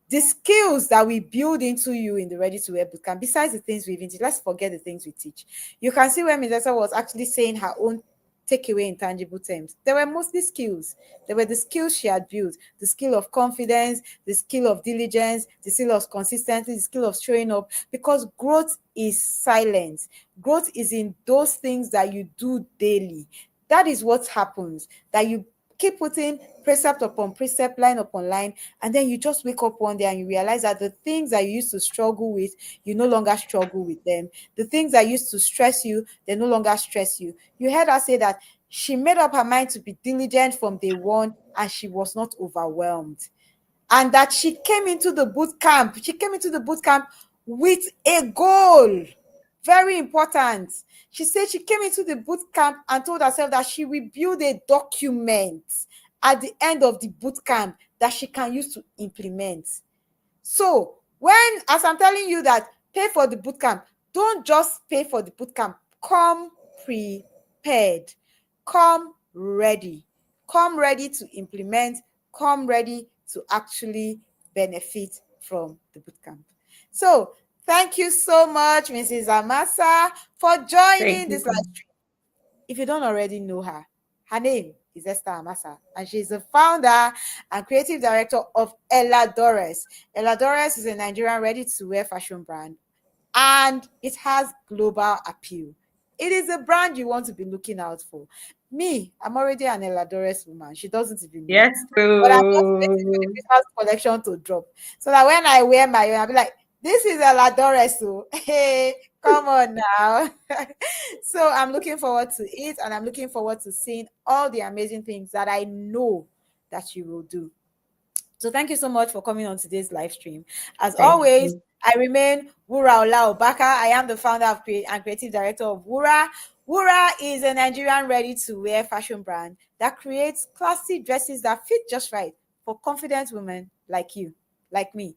the skills that we build into you in the Ready to Wear Bootcamp, besides the things we even teach, let's forget the things we teach. You can see where Ms. Esther was actually saying her own takeaway in tangible terms. They were mostly skills. They were the skills she had built, the skill of confidence, the skill of diligence, the skill of consistency, the skill of showing up, because growth is silent. Growth is in those things that you do daily. That is what happens, that you keep putting precept upon precept, line upon line, and then you just wake up one day and you realize that the things that you used to struggle with, you no longer struggle with them. The things that used to stress you, they no longer stress you. You heard her say that she made up her mind to be diligent from day one, and she was not overwhelmed. And that she came into the boot camp. She came into the boot camp with a goal. Very important. She said she came into the boot camp and told herself that she will build a document at the end of the boot camp that she can use to implement. So as I'm telling you that pay for the boot camp, don't just pay for the boot camp. Come prepared. Come ready. Come ready to implement. Come ready to actually benefit from the boot camp. So thank you so much, Mrs. Amasa, for joining this live stream. If you don't already know her, her name is Esther Amasa, and she's the founder and creative director of Eladores. Eladores is a Nigerian ready-to-wear fashion brand, and it has global appeal. It is a brand you want to be looking out for. Me, I'm already an Eladores woman. She doesn't even know. Yes, but I'm just waiting for the Christmas collection to drop, so that when I wear my own, I'll be like, this is Eladores. So hey, come on now. So I'm looking forward to it, and I'm looking forward to seeing all the amazing things that I know that you will do. So thank you so much for coming on today's live stream. As always, I remain Wuraola Ubaka. I am the founder and creative director of Wura. Wura is a Nigerian ready-to-wear fashion brand that creates classy dresses that fit just right for confident women like you, like me.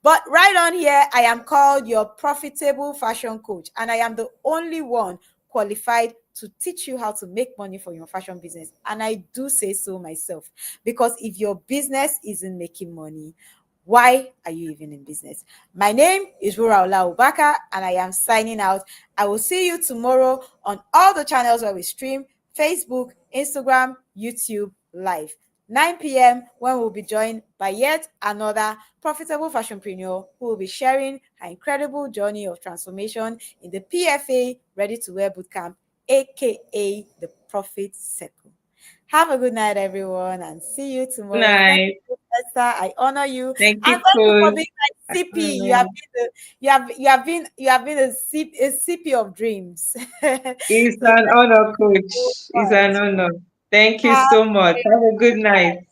But right on here, I am called your profitable fashion coach, and I am the only one qualified to teach you how to make money for your fashion business. And I do say so myself, because if your business isn't making money, why are you even in business? My name is Wuraola Ubaka, and I am signing out. I will see you tomorrow on all the channels where we stream: Facebook, Instagram, YouTube, live. 9 p.m. when we'll be joined by yet another profitable fashionpreneur who will be sharing her incredible journey of transformation in the PFA Ready to Wear Bootcamp, aka the Profit Circle. Have a good night, everyone, and see you tomorrow. Thank you, Esther. I honor you. Thank you, and thank you for being my CP. You have been a CP of dreams. It's an honor, coach. It's an honor. Thank you so much. Have a good night.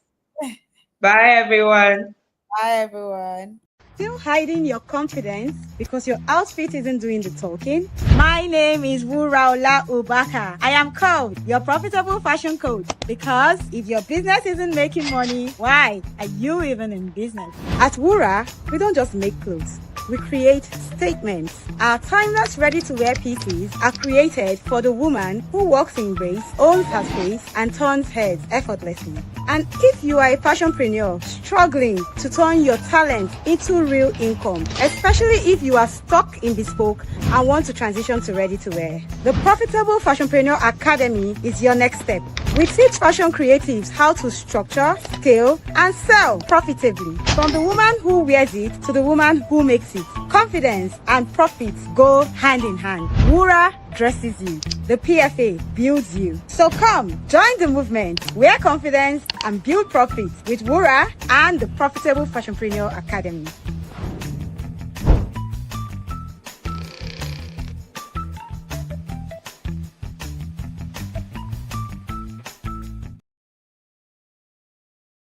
Bye, everyone. Bye, everyone. Still hiding your confidence because your outfit isn't doing the talking? My name is Wuraola Ubaka. I am called your profitable fashion coach, because if your business isn't making money, why are you even in business? At Wura, we don't just make clothes. We create statements. Our timeless ready-to-wear pieces are created for the woman who walks in grace, owns her space, and turns heads effortlessly. And if you are a fashionpreneur struggling to turn your talent into real income, especially if you are stuck in bespoke and want to transition to ready-to-wear, the Profitable Fashionpreneur Academy is your next step. We teach fashion creatives how to structure, scale, and sell profitably. From the woman who wears it to the woman who makes it. Confidence and profits go hand in hand. Wura dresses you. The PFA builds you. So come, join the movement, wear confidence, and build profits with Wura and the Profitable Fashionpreneur Academy.